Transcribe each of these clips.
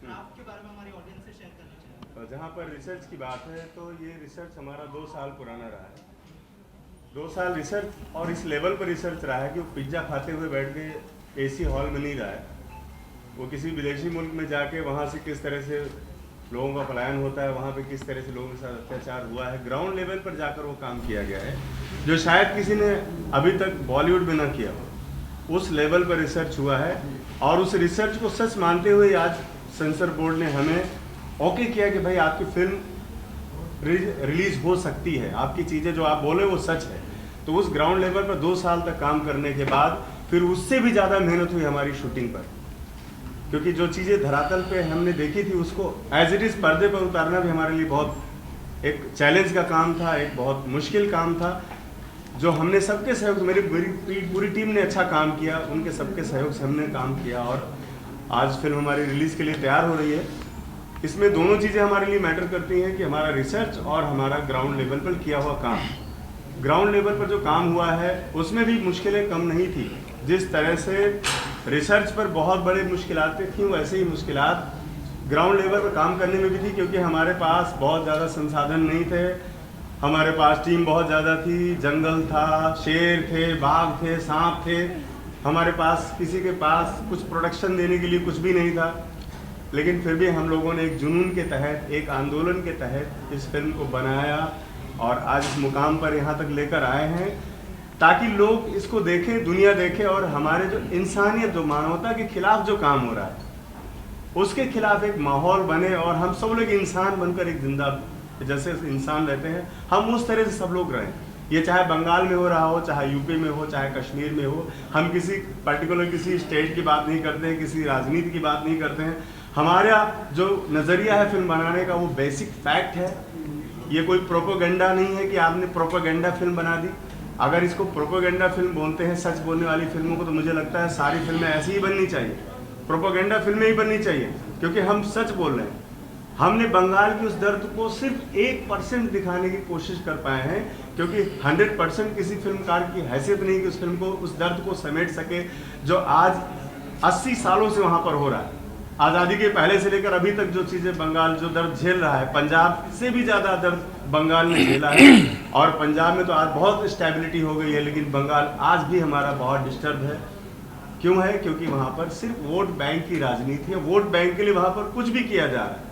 Craft के बारे में हमारी ऑडियंस से शेयर करना चाहिए। और जहाँ पर रिसर्च की बात है तो ये रिसर्च हमारा 2 साल पुराना रहा है। 2 साल रिसर्च और इस लेवल पर रिसर्च रहा है कि वो पिज्ज़ा खाते हुए बैठ के एसी हॉल में नहीं रहा है, वो किसी विदेशी मुल्क में जाके वहाँ से किस तरह से लोगों का पलायन होता है, वहाँ पे किस तरह से लोगों के साथ अत्याचार हुआ है, ग्राउंड लेवल पर जाकर वो काम किया गया है जो शायद किसी ने अभी तक बॉलीवुड में ना किया हो। उस लेवल पर रिसर्च हुआ है और उस रिसर्च को सच मानते हुए आज सेंसर बोर्ड ने हमें ओके किया कि भाई आपकी फिल्म रिलीज हो सकती है, आपकी चीज़ें जो आप बोले वो सच है। तो उस ग्राउंड लेवल पर 2 साल तक काम करने के बाद फिर उससे भी ज़्यादा मेहनत हुई हमारी शूटिंग पर, क्योंकि जो चीज़ें धरातल पे हमने देखी थी उसको एज इट इज़ पर्दे पर उतारना भी हमारे लिए बहुत एक चैलेंज का काम था, एक बहुत मुश्किल काम था, जो हमने सबके सहयोग से, मेरी पूरी टीम ने अच्छा काम किया, उनके सबके सहयोग से हमने काम किया और आज फिल्म हमारी रिलीज़ के लिए तैयार हो रही है। इसमें दोनों चीज़ें हमारे लिए मैटर करती हैं कि हमारा रिसर्च और हमारा ग्राउंड लेवल पर किया हुआ काम। ग्राउंड लेवल पर जो काम हुआ है उसमें भी मुश्किलें कम नहीं थी। जिस तरह से रिसर्च पर बहुत बड़ी मुश्किलातें थी वैसे ही मुश्किलात ग्राउंड लेवल पर काम करने में भी थी, क्योंकि हमारे पास बहुत ज़्यादा संसाधन नहीं थे, हमारे पास टीम बहुत ज़्यादा थी, जंगल था, शेर थे, बाघ थे, सांप थे, हमारे पास किसी के पास कुछ प्रोडक्शन देने के लिए कुछ भी नहीं था। लेकिन फिर भी हम लोगों ने एक जुनून के तहत, एक आंदोलन के तहत इस फिल्म को बनाया और आज इस मुकाम पर यहाँ तक लेकर आए हैं ताकि लोग इसको देखें, दुनिया देखे और हमारे जो इंसानियत, जो मानवता के खिलाफ जो काम हो रहा है उसके खिलाफ एक माहौल बने और हम सब लोग इंसान बनकर एक जिंदा जैसे इंसान रहते हैं हम उस तरह से सब लोग रहें। ये चाहे बंगाल में हो रहा हो, चाहे यूपी में हो, चाहे कश्मीर में हो, हम किसी पर्टिकुलर किसी स्टेट की बात नहीं करते हैं, किसी राजनीति की बात नहीं करते हैं। हमारा जो नज़रिया है फिल्म बनाने का वो बेसिक फैक्ट है। ये कोई प्रोपोगेंडा नहीं है कि आपने प्रोपोगेंडा फिल्म बना दी। अगर इसको प्रोपोगेंडा फिल्म बोलते हैं सच बोलने वाली फिल्मों को, तो मुझे लगता है सारी फिल्में ऐसी ही बननी चाहिए, प्रोपोगेंडा फिल्में ही बननी चाहिए, क्योंकि हम सच बोल रहे हैं। हमने बंगाल की उस दर्द को सिर्फ 1% दिखाने की कोशिश कर पाए हैं, क्योंकि 100% किसी फिल्मकार की हैसियत नहीं कि उस फिल्म को, उस दर्द को समेट सके जो आज 80 सालों से वहाँ पर हो रहा है। आज़ादी के पहले से लेकर अभी तक जो चीज़ें बंगाल जो दर्द झेल रहा है, पंजाब से भी ज़्यादा दर्द बंगाल ने झेला है। और पंजाब में तो आज बहुत स्टेबिलिटी हो गई है, लेकिन बंगाल आज भी हमारा बहुत डिस्टर्ब है। क्यों है? क्योंकि वहाँ पर सिर्फ वोट बैंक की राजनीति है, वोट बैंक के लिए वहाँ पर कुछ भी किया जा रहा है।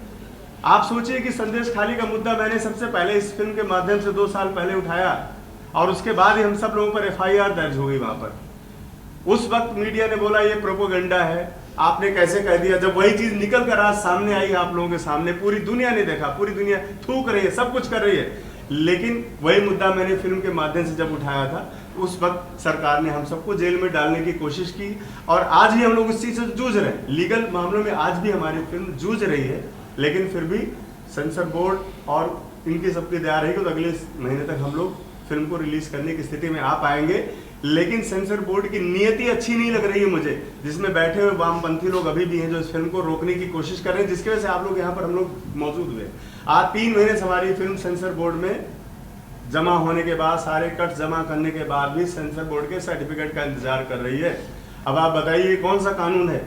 आप सोचिए कि संदेश खाली का मुद्दा मैंने सबसे पहले इस फिल्म के माध्यम से 2 साल पहले उठाया और उसके बाद ही हम सब लोगों पर FIR दर्ज हो गई वहाँ पर। उस वक्त मीडिया ने बोला ये प्रोपोगेंडा है, आपने कैसे कह दिया। जब वही चीज निकल कर आज सामने आई आप लोगों के सामने, पूरी दुनिया ने देखा, पूरी दुनिया थूक रही है, सब कुछ कर रही है, लेकिन वही मुद्दा मैंने फिल्म के माध्यम से जब उठाया था उस वक्त सरकार ने हम सबको जेल में डालने की कोशिश की और आज भी हम लोग उस चीज से जूझ रहे हैं। लीगल मामलों में आज भी हमारी फिल्म जूझ रही है, लेकिन फिर भी सेंसर बोर्ड और इनकी सबकी दया रहेगी तो अगले महीने तक हम लोग फिल्म को रिलीज करने की स्थिति में आ पाएंगे। लेकिन सेंसर बोर्ड की नियति अच्छी नहीं लग रही है मुझे, जिसमें बैठे हुए वामपंथी लोग अभी भी हैं जो इस फिल्म को रोकने की कोशिश कर रहे हैं, जिसकी वजह से आप लोग यहाँ पर हम लोग मौजूद हुए। आज 3 महीने से हमारी फिल्म सेंसर बोर्ड में जमा होने के बाद, सारे कट जमा करने के बाद भी सेंसर बोर्ड के सर्टिफिकेट का इंतजार कर रही है। अब आप बताइए कौन सा कानून है,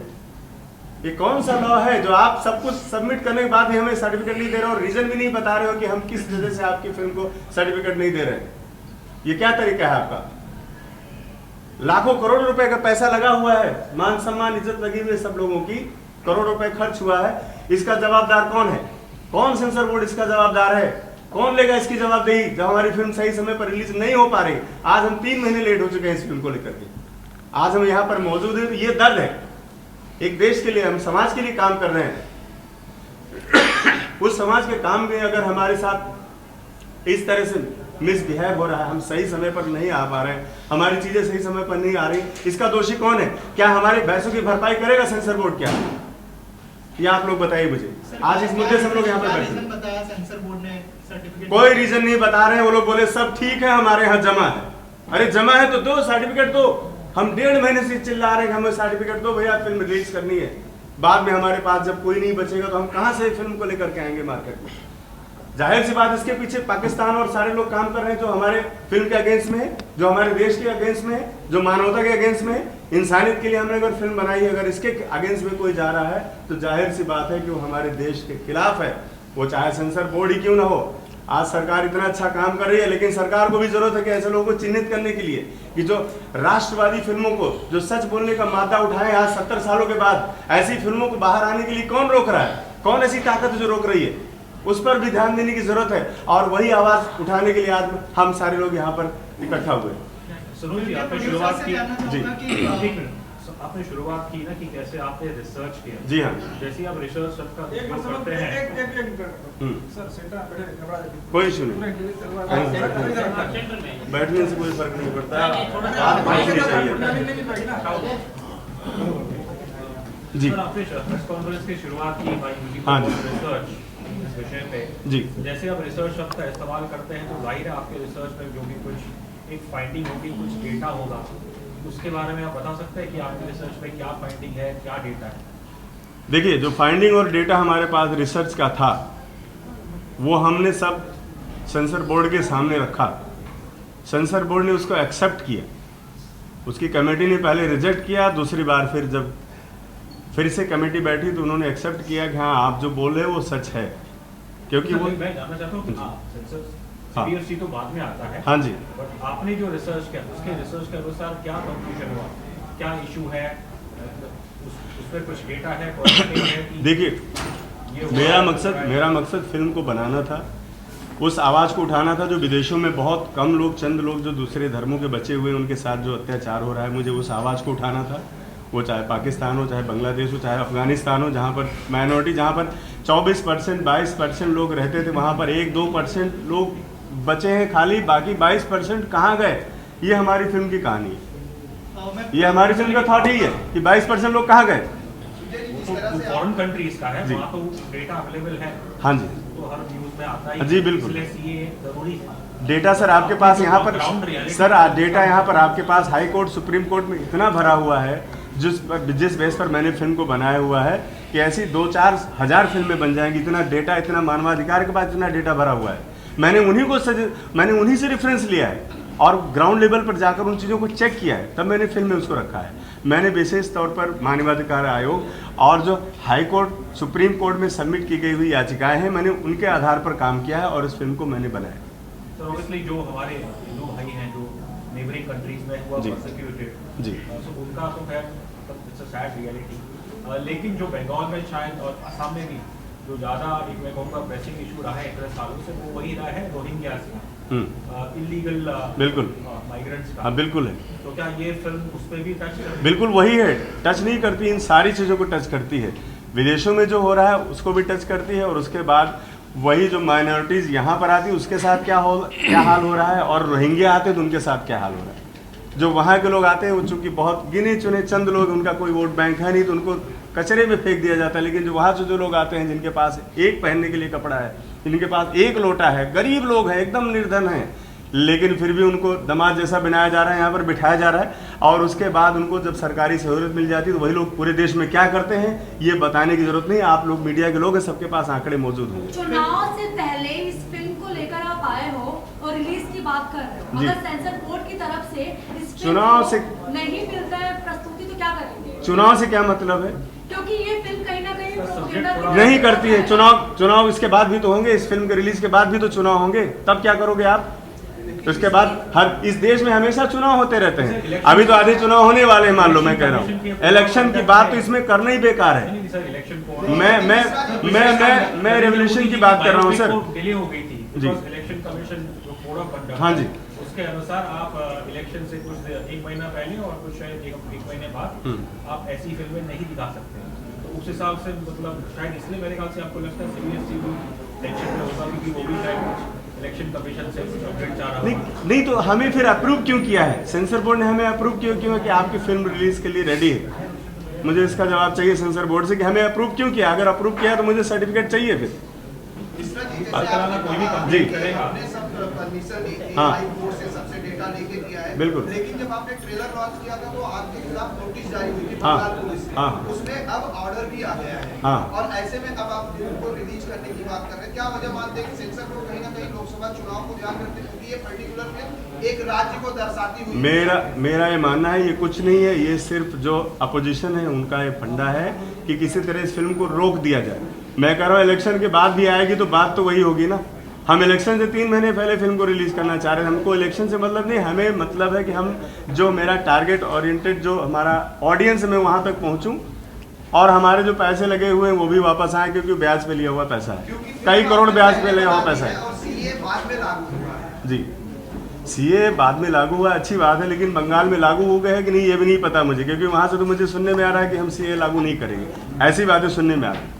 ये कौन सा लॉ है जो आप सब कुछ सबमिट करने के बाद भी हमें सर्टिफिकेट नहीं दे रहे हो और रीजन भी नहीं बता रहे हो कि हम किस वजह से आपकी फिल्म को सर्टिफिकेट नहीं दे रहे। ये क्या तरीका है आपका? लाखों करोड़ रुपए का पैसा लगा हुआ है, मान सम्मान इज्जत लगी हुई है सब लोगों की, करोड़ रुपए खर्च हुआ है, इसका जवाबदार कौन है? कौन सेंसर बोर्ड इसका जवाबदार है? कौन लेगा इसकी जवाबदेही जब हमारी फिल्म सही समय पर रिलीज नहीं हो पा रही? आज हम 3 महीने लेट हो चुके हैं इस फिल्म को लेकर के, आज हम यहाँ पर मौजूद हैं। ये दर्द है, एक देश के लिए, हम समाज के लिए काम कर रहे हैं। उस समाज के काम में अगर हमारे साथ इस तरह से मिसबिहेव हो रहा है, हम सही समय पर नहीं आ पा रहे हैं, हमारी चीजें सही समय पर नहीं आ रही, इसका दोषी कौन है? क्या हमारे पैसों की भरपाई करेगा सेंसर बोर्ड? क्या ये आप लोग बताइए मुझे। आज इस मुद्दे से हम लोग यहाँ पर बैठे, कोई रीजन नहीं बता रहे हैं। वो लोग बोले सब ठीक है, हमारे यहाँ जमा है। अरे जमा है तो दो सर्टिफिकेट दो। हम 1.5 महीने से चिल्ला रहे हैं हमें सर्टिफिकेट दो भैया, फिल्म रिलीज करनी है। बाद में हमारे पास जब कोई नहीं बचेगा तो हम कहाँ से फिल्म को लेकर के आएंगे मार्केट में? जाहिर सी बात, इसके पीछे पाकिस्तान और सारे लोग काम कर रहे हैं जो हमारे फिल्म के अगेंस्ट में है, जो हमारे देश के अगेंस्ट में है, जो मानवता के अगेंस्ट में है। इंसानियत के लिए हमने अगर फिल्म बनाई है, अगर इसके अगेंस्ट में कोई जा रहा है तो जाहिर सी बात है कि वो हमारे देश के खिलाफ है, वो चाहे सेंसर बोर्ड ही क्यों ना हो। आज सरकार इतना अच्छा काम कर रही है, लेकिन सरकार को भी जरूरत है कि ऐसे लोगों को चिन्हित करने के लिए कि जो राष्ट्रवादी फिल्मों को, जो सच बोलने का मादा उठाए आज 70 सालों के बाद, ऐसी फिल्मों को बाहर आने के लिए कौन रोक रहा है, कौन ऐसी ताकत है जो रोक रही है, उस पर भी ध्यान देने की जरूरत है। और वही आवाज उठाने के लिए आज हम सारे लोग यहाँ पर इकट्ठा हुए। सुनो जी, आपने शुरुआत की जी, आपने शुरुआत की ना कि कैसे आपने रिसर्च किया। जी हाँ, जैसे आप रिसर्च सबका उपयोग करते हैं। कोई इशू नहीं, बैठने से कोई फर्क नहीं पड़ता, बात पहुंचनी चाहिए। जी सर, आपने प्रेस कॉन्फ्रेंस की शुरुआत की हाँ जी। रिसर्च इस विषय पे। जी, जैसे आप रिसर्च शब्द का इस्तेमाल करते हैं तो जाहिर है आपके रिसर्च में जो भी कुछ एक फाइंडिंग होगी, कुछ डेटा होगा, उसके बारे में आप बता सकते हैं कि आपकी रिसर्च में क्या फाइंडिंग है, क्या डेटा है? देखिए, जो फाइंडिंग और डेटा हमारे पास रिसर्च का था वो हमने सब सेंसर बोर्ड के सामने रखा। सेंसर बोर्ड ने उसको एक्सेप्ट किया, उसकी कमेटी ने पहले रिजेक्ट किया, दूसरी बार फिर जब फिर से कमेटी बैठी तो उन्होंने एक्सेप्ट किया कि हाँ आप जो बोल रहे हो वो सच है, क्योंकि वो मैं जानना चाहता हूँ सेंसर CPFC तो बाद में आता है। हाँ जी, बट आपने जो रिसर्च किया उसके रिसर्च के अनुसार क्या कंक्लूजन हुआ, क्या इशू है, उस पर कुछ डेटा है, पॉजिटिव है कि देखिए मेरा मकसद फिल्म को बनाना था, उस आवाज़ को उठाना था जो विदेशों में बहुत कम लोग, चंद लोग जो दूसरे धर्मों के बचे हुए उनके साथ जो अत्याचार हो रहा है, मुझे उस आवाज़ को उठाना था। वो चाहे पाकिस्तान हो, चाहे बांग्लादेश हो, चाहे अफगानिस्तान हो, जहाँ पर माइनॉरिटी, जहाँ पर 24% 22% लोग रहते थे, वहाँ पर 1-2% लोग बचे हैं खाली, बाकी 22% कहाँ गए। ये हमारी फिल्म की कहानी है, ये हमारी फिल्म का थॉट ही है कि 22% लोग कहाँ गए। फॉरेन कंट्रीज का है, वहाँ तो डेटा अवेलेबल है। हाँ जी, तो हर न्यूज़ में आता ही। जी बिल्कुल, इसलिए ये जरूरी है। डेटा सर आपके पास यहाँ पर, सर डेटा यहाँ पर आपके पास हाई कोर्ट, सुप्रीम कोर्ट में इतना भरा हुआ है, जिस बेस पर मैंने फिल्म को बनाया हुआ है कि ऐसी 2-4 हज़ार फिल्में बन जाएंगी। इतना डेटा, इतना मानवाधिकार के पास इतना डेटा भरा हुआ है। मैंने उन्हीं से रेफरेंस लिया है और ग्राउंड लेवल पर जाकर उन चीज़ों को चेक किया है, तब मैंने फिल्म में उसको रखा है। मैंने विशेष तौर पर मानवाधिकार आयोग और जो हाई कोर्ट, सुप्रीम कोर्ट में सबमिट की गई हुई याचिकाएं हैं, मैंने उनके आधार पर काम किया है और इस फिल्म को मैंने बनाया। तो ऑब्वियसली जो हमारे हिंदू भाई हैं जो नेबरिंग कंट्रीज में हुआ परसिक्यूटेड, जी, तो उनका तो खैर इट्स अ सैड रियलिटी। लेकिन जो बंगाल में शायद और असम में भी जो ज़्यादा एक मैं कहूँगा प्रेसिंग इशू रहा है इतने सालों से, वो वही रहा है रोहिंग्यास का, इलीगल बिल्कुल माइग्रेंट्स का। हाँ बिल्कुल है। तो क्या ये फिल्म उस पर भी टच करती है? बिल्कुल वही है, टच नहीं करती, इन सारी चीज़ों को टच करती है। विदेशों में जो हो रहा है उसको भी टच करती है, और उसके बाद वही जो माइनॉरिटीज़ यहाँ पर आती है उसके साथ क्या हाल हो रहा है, और रोहिंग्या आते हैं तो उनके साथ क्या हाल हो रहा है। जो वहाँ के लोग आते हैं वो चूँकि बहुत गिने चुने चंद लोग, उनका कोई वोट बैंक है नहीं, तो उनको कचरे में फेंक दिया जाता है। लेकिन जो वहाँ से जो लोग आते हैं जिनके पास एक पहनने के लिए कपड़ा है, जिनके पास एक लोटा है, गरीब लोग हैं, एकदम निर्धन हैं, लेकिन फिर भी उनको दामाद जैसा बनाया जा रहा है, यहाँ पर बिठाया जा रहा है, और उसके बाद उनको जब सरकारी सहूलियत मिल जाती है तो वही लोग पूरे देश में क्या करते हैं ये बताने की जरूरत नहीं। आप लोग मीडिया के लोग हैं, सबके पास आंकड़े मौजूद होंगे। चुनाव से पहले इस फिल्म को लेकर आप आए हो और रिलीज की बात कर रहे हो, अगर सेंसर बोर्ड की तरफ से इस चुनाव से नहीं मिलता है प्रस्तुति तो क्या करेंगे? चुनाव से क्या मतलब है? क्योंकि ये फिल्म कहीं ना कहीं प्रोपेगेंडा नहीं करती है। चुनाव इसके बाद भी तो होंगे, इस फिल्म के रिलीज के बाद भी तो चुनाव होंगे, तब क्या करोगे आप? तो इसके बाद हर इस देश में हमेशा चुनाव होते रहते हैं। अभी तो आधे चुनाव होने वाले हैं, मान लो, मैं कह रहा हूँ इलेक्शन की बात तो इसमें करना ही बेकार है। मैं रेवोल्यूशन की बात कर रहा हूँ सर। डिले हो गई थी जी, इलेक्शन कमीशन जो कोड ऑफ कंडक्ट, हाँ जी, उसके अनुसार आप इलेक्शन से कुछ 1 महीना पहले और कुछ शायद 1 महीने बाद आप ऐसी फिल्में नहीं दिखा सकते। तो उस हिसाब से मतलब शायद इसलिए मेरे ख्याल से आपको लगता है CPFC भी टेंशन में होगा, क्योंकि वो भी शायद इलेक्शन कमीशन से अपडेट चाह रहा है। नहीं तो हमें फिर अप्रूव क्यों किया है? सेंसर बोर्ड ने हमें अप्रूव क्यों किया कि आपकी फिल्म रिलीज के लिए रेडी है? मुझे इसका जवाब चाहिए सेंसर बोर्ड से कि हमें अप्रूव क्यों किया। अगर अप्रूव किया तो मुझे सर्टिफिकेट चाहिए फिर। कोई भी जी करेगा आपने सब परमिशन लेके हाँ। हाई कोर्ट से सबसे डेटा लेके दिया है, बिल्कुल। लेकिन जब आपने ट्रेलर लॉन्च किया था तो आपके खिलाफ नोटिस जारी हुई थी हाँ, बंगाल पुलिस से। हाँ। उसमें अब ऑर्डर भी आ गया है। हाँ। और ऐसे में अब आप फिल्म को रिलीज करने की बात कर रहे हैं, क्या वजह मानते हैं कि सेंसर बोर्ड कहीं ना कहीं लोकसभा चुनाव को ध्यान रखते, क्योंकि ये पर्टिकुलर फिल्म एक राज्य को दर्शाती हुई। मेरा ये मानना है, ये कुछ नहीं है, ये सिर्फ जो अपोजिशन है उनका ये फंडा है कि किसी तरह इस फिल्म को रोक दिया जाए। मैं कह रहा हूँ इलेक्शन के बाद भी आएगी तो बात तो वही होगी ना। हम इलेक्शन से 3 महीने पहले फिल्म को रिलीज करना चाह रहे हैं, हमको इलेक्शन से मतलब नहीं, हमें मतलब है कि हम जो मेरा टारगेट ओरिएंटेड जो हमारा ऑडियंस है मैं वहाँ तक पहुँचूँ और हमारे जो पैसे लगे हुए हैं वो भी वापस आए, क्योंकि ब्याज पे लिया हुआ पैसा है, कई करोड़ ब्याज पे लिया हुआ पैसा है। और सीए बाद में लागू हुआ है। जी, सीए बाद में लागू हुआ, अच्छी बात है, लेकिन बंगाल में लागू हो गया है कि नहीं ये भी नहीं पता मुझे, क्योंकि वहाँ से तो मुझे सुनने में आ रहा है कि हम सीए लागू नहीं करेंगे, ऐसी बातें सुनने में आ रही है।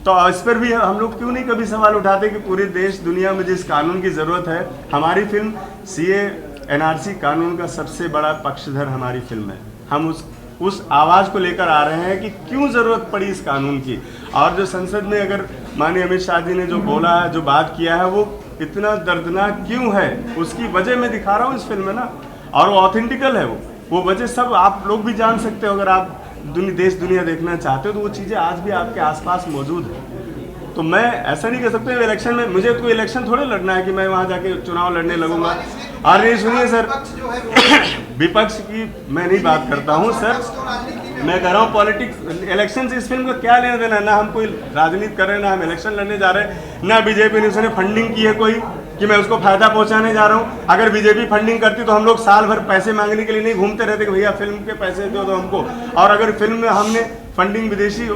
तो इस पर भी हम लोग क्यों नहीं कभी सवाल उठाते कि पूरे देश दुनिया में जिस कानून की ज़रूरत है, हमारी फिल्म सीए एनआरसी कानून का सबसे बड़ा पक्षधर हमारी फिल्म है। हम उस आवाज़ को लेकर आ रहे हैं कि क्यों ज़रूरत पड़ी इस कानून की। और जो संसद में अगर माननीय अमित शाह जी ने जो बोला है, जो बात किया है, वो इतना दर्दनाक क्यों है, उसकी वजह मैं दिखा रहा हूँ इस फिल्म में ना, और वो ऑथेंटिकल है। वो वजह सब आप लोग भी जान सकते हो, अगर आप देश दुनिया देखना चाहते हो तो वो चीज़ें आज भी आपके आसपास मौजूद है। तो मैं ऐसा नहीं कह सकता इलेक्शन में मुझे कोई इलेक्शन थोड़े लड़ना है कि मैं वहाँ जाके चुनाव लड़ने लगूंगा। और नहीं सुनिए सर, विपक्ष की मैं नहीं बात करता हूँ सर, मैं कह रहा हूँ पॉलिटिक्स इलेक्शन से इस फिल्म का क्या लेना देना। ना हम कोई राजनीति कर रहे हैं, ना हम इलेक्शन लड़ने जा रहे हैं, ना बीजेपी ने उसने फंडिंग की है कोई कि मैं उसको फायदा पहुंचाने जा रहा हूं। अगर बीजेपी फंडिंग करती तो हम लोग साल भर पैसे मांगने के लिए नहीं घूमते रहते कि भैया फिल्म के पैसे दो तो हमको। और अगर फिल्म में हमने फंडिंग विदेशी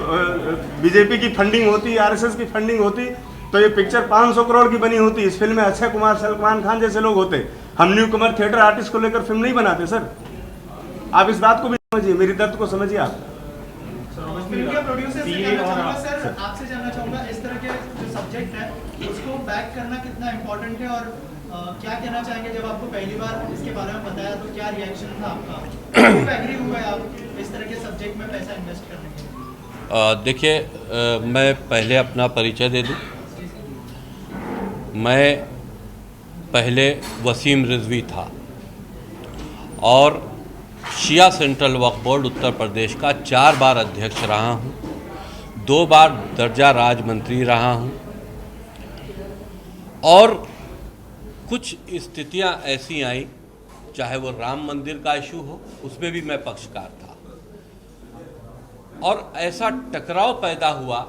बीजेपी की फंडिंग होती, आरएसएस की फंडिंग होती, तो ये पिक्चर 500 करोड़ की बनी होती। इस फिल्म में अक्षय कुमार, सलमान खान जैसे लोग होते। हम न्यू कमर थिएटर आर्टिस्ट को लेकर फिल्म नहीं बनाते सर। आप इस बात को भी समझिए, मेरी दर्द को समझिए आप। फिल्म के प्रोड्यूसर से कहना चाहूंगा सर, आपसे जानना चाहूंगा इस तरह के जो सब्जेक्ट है उसको बैक करना कितना इम्पोर्टेंट है, और क्या कहना चाहेंगे जब आपको पहली बार इसके बारे में बताया तो क्या रिएक्शन था आपका, कब एग्री हुए आप इस तरह के सब्जेक्ट में पैसा इन्वेस्ट करने के? देखिए, मैं पहले अपना परिचय दे दूं। मैं पहले वसीम रिजवी था और शिया सेंट्रल वक्फ बोर्ड उत्तर प्रदेश का 4 बार अध्यक्ष रहा हूँ, 2 बार दर्जा राज मंत्री रहा हूँ, और कुछ स्थितियाँ ऐसी आई, चाहे वो राम मंदिर का इशू हो, उसमें भी मैं पक्षकार था, और ऐसा टकराव पैदा हुआ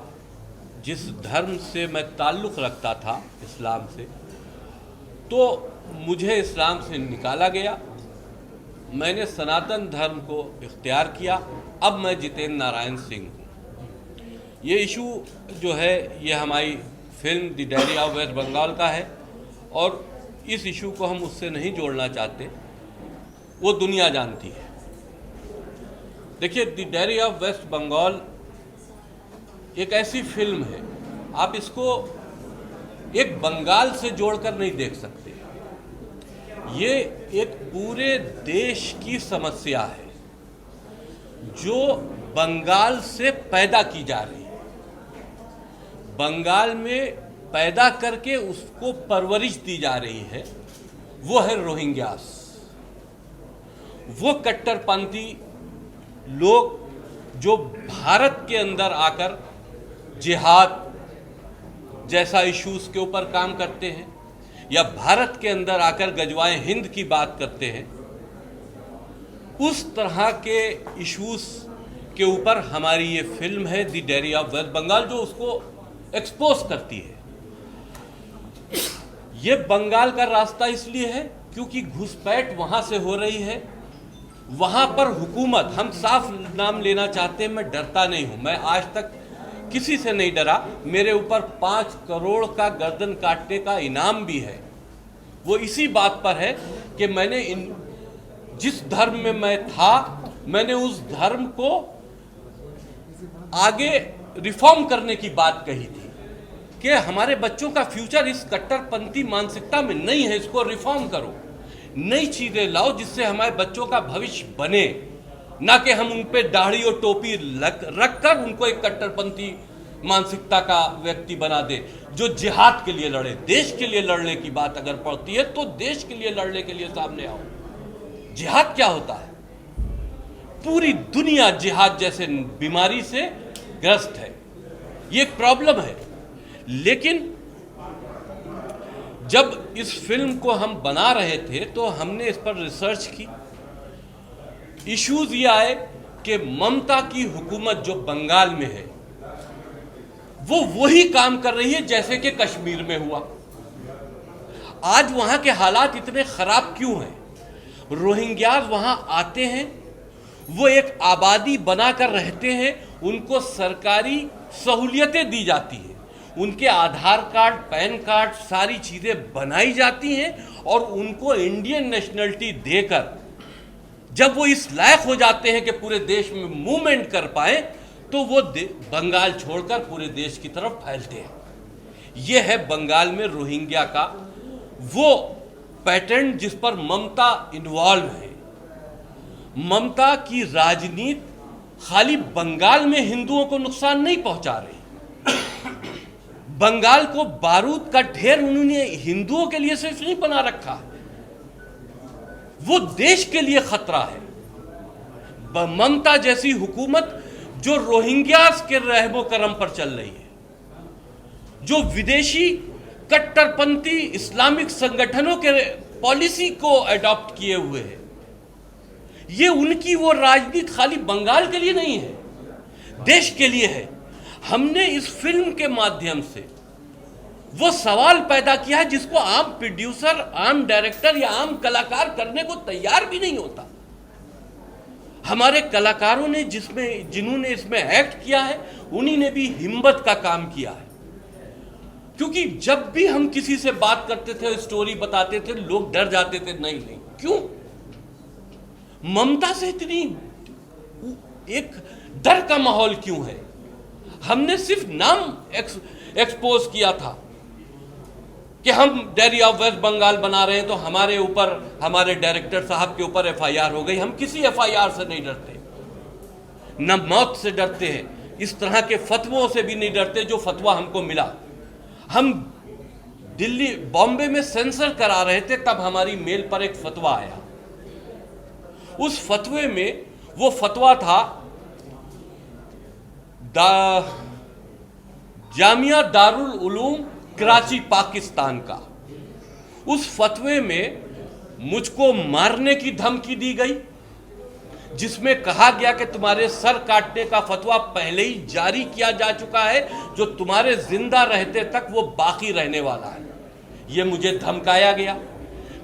जिस धर्म से मैं ताल्लुक़ रखता था, इस्लाम से, तो मुझे इस्लाम से निकाला गया। मैंने सनातन धर्म को इख्तियार किया। अब मैं जितेंद्र नारायण सिंह हूँ। ये इशू जो है ये हमारी film the diary of West Bengal का है, और इस इशू को हम उससे नहीं जोड़ना चाहते, वो दुनिया जानती है। देखिए, the diary of West Bengal एक ऐसी फिल्म है, आप इसको एक बंगाल से जोड़कर नहीं देख सकते। ये एक पूरे देश की समस्या है जो बंगाल से पैदा की जा रही है। बंगाल में पैदा करके उसको परवरिश दी जा रही है, वो है रोहिंग्यास। वो कट्टरपंथी लोग जो भारत के अंदर आकर जिहाद जैसा इश्यूज के ऊपर काम करते हैं, या भारत के अंदर आकर गजवाए हिंद की बात करते हैं, उस तरह के इश्यूज के ऊपर हमारी ये फिल्म है the diary of West Bengal, जो उसको एक्सपोज करती है। ये बंगाल का रास्ता इसलिए है क्योंकि घुसपैठ वहां से हो रही है, वहां पर हुकूमत, हम साफ नाम लेना चाहते हैं, मैं डरता नहीं हूं, मैं आज तक किसी से नहीं डरा। मेरे ऊपर 5 करोड़ का गर्दन काटने का इनाम भी है। वो इसी बात पर है कि मैंने जिस धर्म में मैं था, मैंने उस धर्म को आगे रिफॉर्म करने की बात कही थी कि हमारे बच्चों का फ्यूचर इस कट्टरपंथी मानसिकता में नहीं है, इसको रिफॉर्म करो, नई चीजें लाओ जिससे हमारे बच्चों का भविष्य बने, ना कि हम उन पे दाढ़ी और टोपी रखकर उनको एक कट्टरपंथी मानसिकता का व्यक्ति बना दे जो जिहाद के लिए लड़े। देश के लिए लड़ने की बात अगर पड़ती है तो देश के लिए लड़ने के लिए सामने आओ। जिहाद क्या होता है? पूरी दुनिया जिहाद जैसे बीमारी से ग्रस्त है, ये एक प्रॉब्लम है। लेकिन जब इस फिल्म को हम बना रहे थे तो हमने इस पर रिसर्च की। इश्यूज ये आए कि ममता की हुकूमत जो बंगाल में है वो वही काम कर रही है जैसे कि कश्मीर में हुआ। आज वहां के हालात इतने खराब क्यों हैं? रोहिंग्याज वहां आते हैं, वो एक आबादी बनाकर रहते हैं, उनको सरकारी सहूलियतें दी जाती हैं, उनके आधार कार्ड, पैन कार्ड, सारी चीज़ें बनाई जाती हैं और उनको इंडियन नेशनलिटी देकर जब वो इस लायक हो जाते हैं कि पूरे देश में मूवमेंट कर पाए तो वो बंगाल छोड़कर पूरे देश की तरफ फैलते हैं। ये है बंगाल में रोहिंग्या का वो पैटर्न जिस पर ममता इन्वॉल्व है। ममता की राजनीति खाली बंगाल में हिंदुओं को नुकसान नहीं पहुंचा रही, बंगाल को बारूद का ढेर उन्होंने हिंदुओं के लिए सिर्फ नहीं बना रखा है, वो देश के लिए खतरा है। ममता जैसी हुकूमत जो रोहिंग्यास के रहमो करम पर चल रही है, जो विदेशी कट्टरपंथी इस्लामिक संगठनों के पॉलिसी को अडॉप्ट किए हुए है, ये उनकी वो राजनीति खाली बंगाल के लिए नहीं है, देश के लिए है। हमने इस फिल्म के माध्यम से वो सवाल पैदा किया है जिसको आम प्रोड्यूसर, आम डायरेक्टर या आम कलाकार करने को तैयार भी नहीं होता। हमारे कलाकारों ने जिन्होंने इसमें एक्ट किया है उन्हीं ने भी हिम्मत का काम किया है, क्योंकि जब भी हम किसी से बात करते थे, स्टोरी बताते थे, लोग डर जाते थे। नहीं, क्यों? ममता से इतनी एक डर का माहौल क्यों है? हमने सिर्फ नाम एक्सपोज किया था कि हम डायरी ऑफ वेस्ट बंगाल बना रहे हैं तो हमारे ऊपर, हमारे डायरेक्टर साहब के ऊपर एफआईआर हो गई। हम किसी एफआईआर से नहीं डरते, न मौत से डरते हैं, इस तरह के फतवों से भी नहीं डरते जो फतवा हमको मिला। हम दिल्ली, बॉम्बे में सेंसर करा रहे थे, तब हमारी मेल पर एक फतवा आया। उस फतवे में वो फतवा था जामिया दारुल उलूम कराची पाकिस्तान का। उस फतवे में मुझको मारने की धमकी दी गई, जिसमें कहा गया कि तुम्हारे सर काटने का फतवा पहले ही जारी किया जा चुका है, जो तुम्हारे जिंदा रहते तक वो बाकी रहने वाला है। ये मुझे धमकाया गया।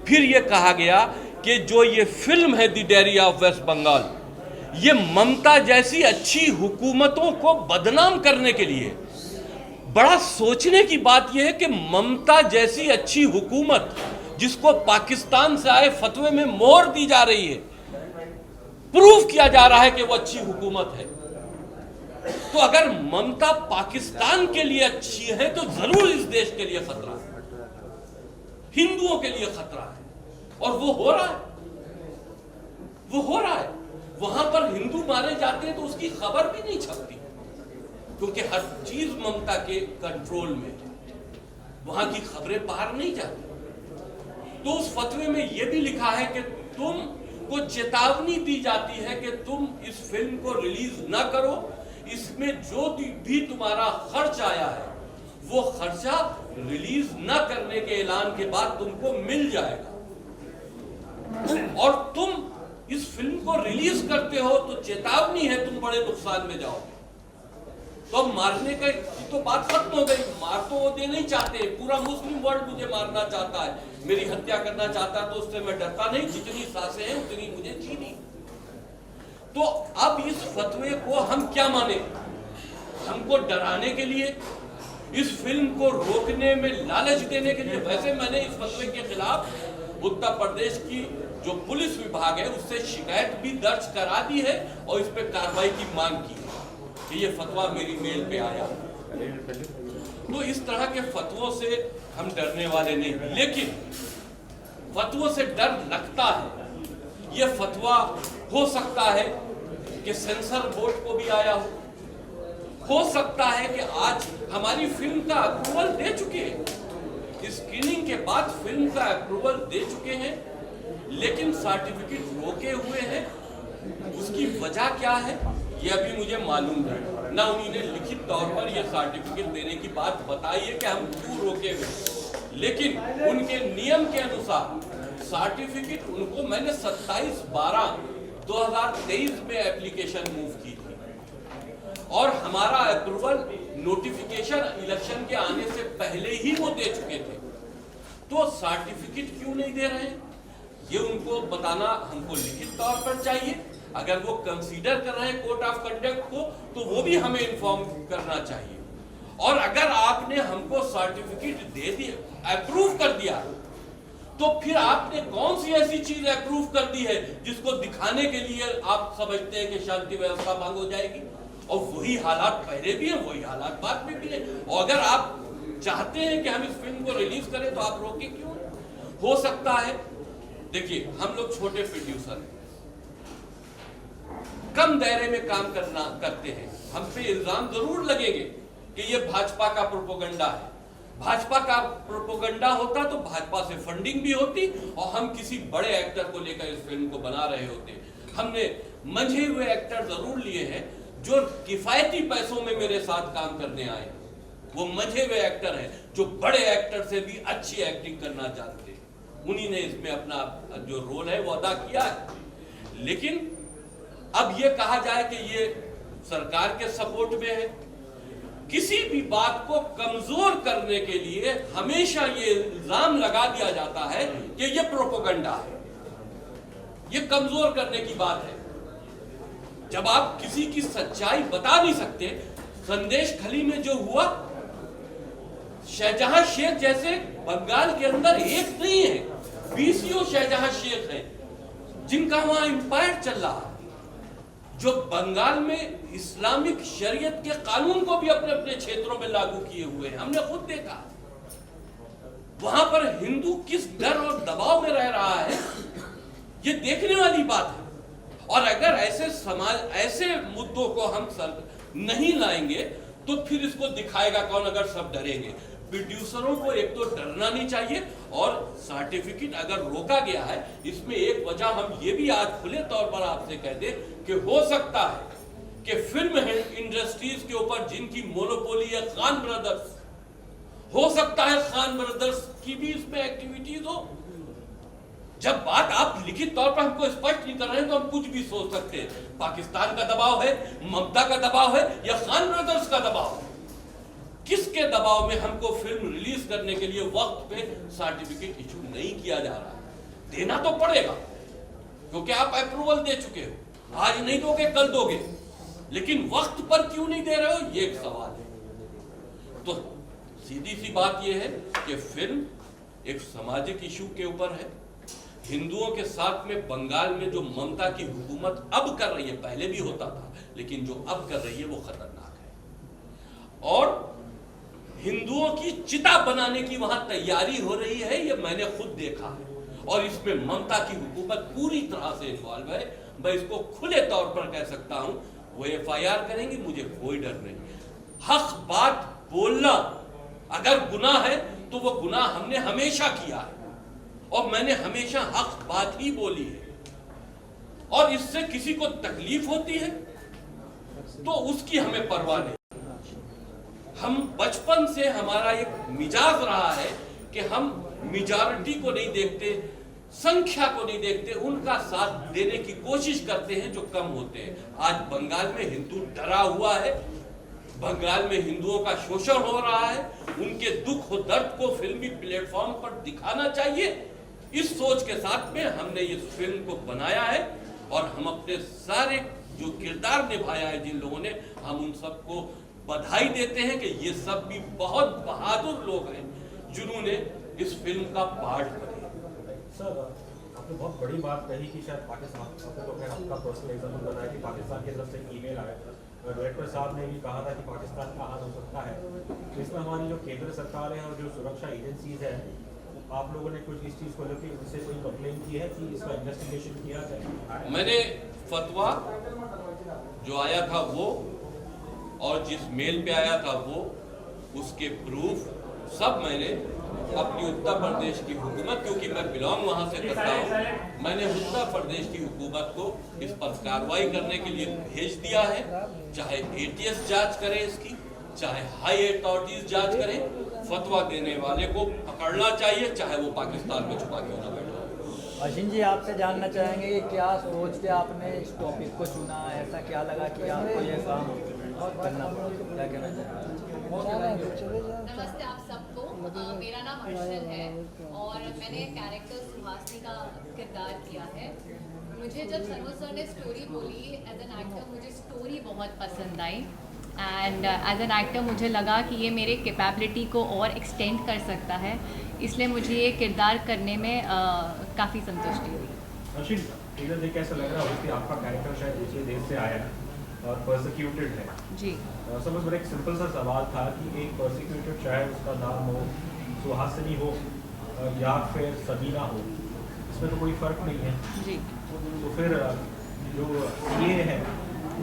फिर ये कहा गया कि जो ये फिल्म है the diary of West Bengal, ये ममता जैसी अच्छी हुकूमतों को बदनाम करने के लिए। बड़ा सोचने की बात यह है कि ममता जैसी अच्छी हुकूमत जिसको पाकिस्तान से आए फतवे में मोहर दी जा रही है, प्रूव किया जा रहा है कि वो अच्छी हुकूमत है, तो अगर ममता पाकिस्तान के लिए अच्छी है तो जरूर इस देश के लिए खतरा है, हिंदुओं के लिए खतरा है। और वो हो रहा है, वो हो रहा है। वहां पर हिंदू मारे जाते हैं तो उसकी खबर भी नहीं छपती, क्योंकि हर चीज ममता के कंट्रोल में है, वहां की खबरें बाहर नहीं जाती। तो उस फतवे में यह भी लिखा है कि तुम को चेतावनी दी जाती है कि तुम इस फिल्म को रिलीज ना करो, इसमें जो भी तुम्हारा खर्च आया है वो खर्चा रिलीज ना करने के ऐलान के बाद तुमको मिल जाएगा, और तुम इस फिल्म को रिलीज करते हो तो चेतावनी है तुम बड़े नुकसान में जाओगे। तो मारने का तो बात खत्म हो गई, मार तो वो दे नहीं चाहते, पूरा मुस्लिम वर्ल्ड मुझे मारना चाहता है, मेरी हत्या करना चाहता है, तो उससे मैं डरता नहीं, जितनी सांसें हैं उतनी मुझे जीनी। तो अब इस फतवे को हम क्या माने? हमको डराने के लिए, इस फिल्म को रोकने में लालच देने के लिए? वैसे मैंने इस फतवे के खिलाफ उत्तर प्रदेश की जो पुलिस विभाग है उससे शिकायत भी दर्ज करा दी है और इस पर कार्रवाई की मांग की है कि ये फतवा मेरी मेल पे आया। तो इस तरह के फतवों से हम डरने वाले नहीं, लेकिन फतवों से डर लगता है। ये फतवा हो सकता है कि सेंसर बोर्ड को भी आया हो सकता है कि आज हमारी फिल्म का अप्रूवल दे चुके हैं, स्क्रीनिंग के बाद फिल्म का अप्रूवल दे चुके हैं, लेकिन सर्टिफिकेट रोके हुए हैं, उसकी वजह क्या है ये अभी मुझे मालूम नहीं। ना उन्होंने लिखित तौर पर ये सर्टिफिकेट देने की बात बताई है कि हम क्यों रोके हुए, लेकिन उनके नियम के अनुसार सर्टिफिकेट उनको मैंने 27/12/2023 में एप्लीकेशन मूव की थी और हमारा अप्रूवल नोटिफिकेशन इलेक्शन के आने से पहले ही वो दे चुके थे। तो सर्टिफिकेट क्यों नहीं दे रहे हैं ये उनको बताना हमको लिखित तौर पर चाहिए। अगर वो कंसीडर कर रहे हैं कोड ऑफ कंडक्ट को तो वो भी हमें इन्फॉर्म करना चाहिए। और अगर आपने हमको सर्टिफिकेट दे दिया, अप्रूव कर दिया, तो फिर आपने कौन सी ऐसी चीज अप्रूव कर दी है जिसको दिखाने के लिए आप समझते हैं कि शांति व्यवस्था भंग हो जाएगी? और वही हालात पहले भी है, वही हालात बाद में भी है। और अगर आप चाहते हैं कि हम इस फिल्म को रिलीज करें तो आप रोके क्यों? हो सकता है, देखिए हम लोग छोटे प्रोड्यूसर हैं, कम दायरे में काम करते हैं, हम पे इल्जाम जरूर लगेंगे कि ये भाजपा का प्रोपोगंडा है। भाजपा का प्रोपोगंडा होता तो भाजपा से फंडिंग भी होती और हम किसी बड़े एक्टर को लेकर इस फिल्म को बना रहे होते। हमने मंझे हुए एक्टर जरूर लिए हैं जो किफायती पैसों में मेरे साथ काम करने आए। वो मंझे हुए एक्टर हैं जो बड़े एक्टर से भी अच्छी एक्टिंग करना जानते हैं। उन्हीं ने इसमें अपना जो रोल है वो अदा किया है। लेकिन अब ये कहा जाए कि ये सरकार के सपोर्ट में है, किसी भी बात को कमजोर करने के लिए हमेशा ये इल्जाम लगा दिया जाता है कि ये प्रोपोगंडा है, ये कमजोर करने की बात है। जब आप किसी की सच्चाई बता नहीं सकते, संदेश खली में जो हुआ, शाहजहां शेख जैसे बंगाल के अंदर एक नहीं है, 20 शाहजहां शेख हैं जिनका वहां एम्पायर चल रहा है, जो बंगाल में इस्लामिक शरीयत के कानून को भी अपने अपने क्षेत्रों में लागू किए हुए हैं। हमने खुद देखा वहां पर हिंदू किस डर और दबाव में रह रहा है, ये देखने वाली बात है। और अगर ऐसे मुद्दों को हम नहीं लाएंगे तो फिर इसको दिखाएगा कौन अगर सब डरेंगे? प्रोड्यूसरों को एक तो डरना नहीं चाहिए। और सर्टिफिकेट अगर रोका गया है, इसमें एक वजह हम ये भी आज खुले तौर पर आपसे कह दें कि हो सकता है कि फिल्म इंडस्ट्रीज के ऊपर जिनकी मोनोपोली है खान ब्रदर्स, हो सकता है खान ब्रदर्स की भी इसमें एक्टिविटीज हो। जब बात आप लिखित तौर पर हमको स्पष्ट नहीं कर रहे हैं तो हम कुछ भी सोच सकते हैं। पाकिस्तान का दबाव है, ममता का दबाव है या खान ब्रदर्स का दबाव है? किसके दबाव में हमको फिल्म रिलीज करने के लिए वक्त पे सर्टिफिकेट इशू नहीं किया जा रहा है? देना तो पड़ेगा क्योंकि आप अप्रूवल दे चुके हो, आज नहीं दोगे कल दोगे, लेकिन वक्त पर क्यों नहीं दे रहे हो ये एक सवाल है। तो सीधी सी बात यह है कि फिल्म एक सामाजिक इशू के ऊपर है। हिंदुओं के साथ में बंगाल में जो ममता की हुकूमत अब कर रही है, पहले भी होता था, लेकिन जो अब कर रही है वो खतरनाक है। और हिंदुओं की चिता बनाने की वहां तैयारी हो रही है, ये मैंने खुद देखा है। और इसमें ममता की हुकूमत पूरी तरह से इन्वॉल्व है। मैं इसको खुले तौर पर कह सकता हूं, वो FIR करेंगे, मुझे कोई डर नहीं। हक बात बोलना अगर गुनाह है तो वो गुनाह हमने हमेशा किया है और मैंने हमेशा हक बात ही बोली है। और इससे किसी को तकलीफ होती है तो उसकी हमें परवाह नहीं। हम बचपन से हमारा एक मिजाज रहा है कि हम मेजॉरिटी को नहीं देखते, संख्या को नहीं देखते, उनका साथ देने की कोशिश करते हैं जो कम होते हैं। आज बंगाल में हिंदू डरा हुआ है, बंगाल में हिंदुओं का शोषण हो रहा है, उनके दुख और दर्द को फिल्मी प्लेटफॉर्म पर दिखाना चाहिए। इस सोच के साथ में हमने इस फिल्म को बनाया है और हम अपने सारे जो किरदार निभाया है जिन लोगों ने, हम उन सबको बधाई देते हैं कि ये सब भी बहुत बहादुर लोग हैं जिन्होंने इस फिल्म का पार्ट बने। सर, आपने बहुत बड़ी बात कही कि शायद पाकिस्तान, आपने तो खैर आपका पर्सनल एग्जाम्पल बताया कि पाकिस्तान की तरफ से ईमेल आया, डायरेक्टर साहब ने भी कहा था कि पाकिस्तान का हाथ हो सकता है। तो इसमें हमारी जो केंद्र सरकार है और जो सुरक्षा एजेंसीज है, आप लोगों ने कुछ इस चीज़ को लेकर इनसे कोई कंप्लेन की है कि इसका इन्वेस्टिगेशन किया जाए? मैंने फतवा जो आया था वो और जिस मेल पे आया था वो, उसके प्रूफ सब मैंने अपनी उत्तर प्रदेश की हुकूमत, क्योंकि मैं बिलोंग वहां से करता हूँ, मैंने उत्तर प्रदेश की हुकूमत को इस पर कार्रवाई करने के लिए भेज दिया है। चाहे ATS जांच करे इसकी, चाहे हाई अथॉरिटीज जांच करें, फतवा देने वाले को पकड़ना चाहिए, चाहे वो पाकिस्तान में छुपा क्यों ना बैठा। अशिन जी, आपसे जानना चाहेंगे कि क्या सोच के आपने इस टॉपिक को चुना, ऐसा क्या लगा कि आपको ये काम करना पड़ा, क्या कहना चाहेंगे? नमस्ते आप सबको। मेरा नाम हर्षल है और मैंने कैरेक्टर सुहासिनी का किरदार किया है। मुझे जब सनोज सर ने स्टोरी बोली एज एन एक्टर, मुझे स्टोरी बहुत पसंद आई एंड एज एन एक्टर मुझे लगा कि ये मेरे कैपेबिलिटी को और एक्सटेंड कर सकता है, इसलिए मुझे ये किरदार करने में काफ़ी संतुष्टि हुई। अशिन, इधर देख कैसा लग रहा है कि आपका कैरेक्टर शायद दूसरे देश से आया है और परसिक्यूटेड है जी। समझ मेरा एक सिंपल सा सवाल था कि एक परसिक्यूटेड चाहे उसका नाम हो सुहासिनी हो या फिर सबीना हो, इसमें तो कोई फ़र्क नहीं है जी। तो फिर जो ये है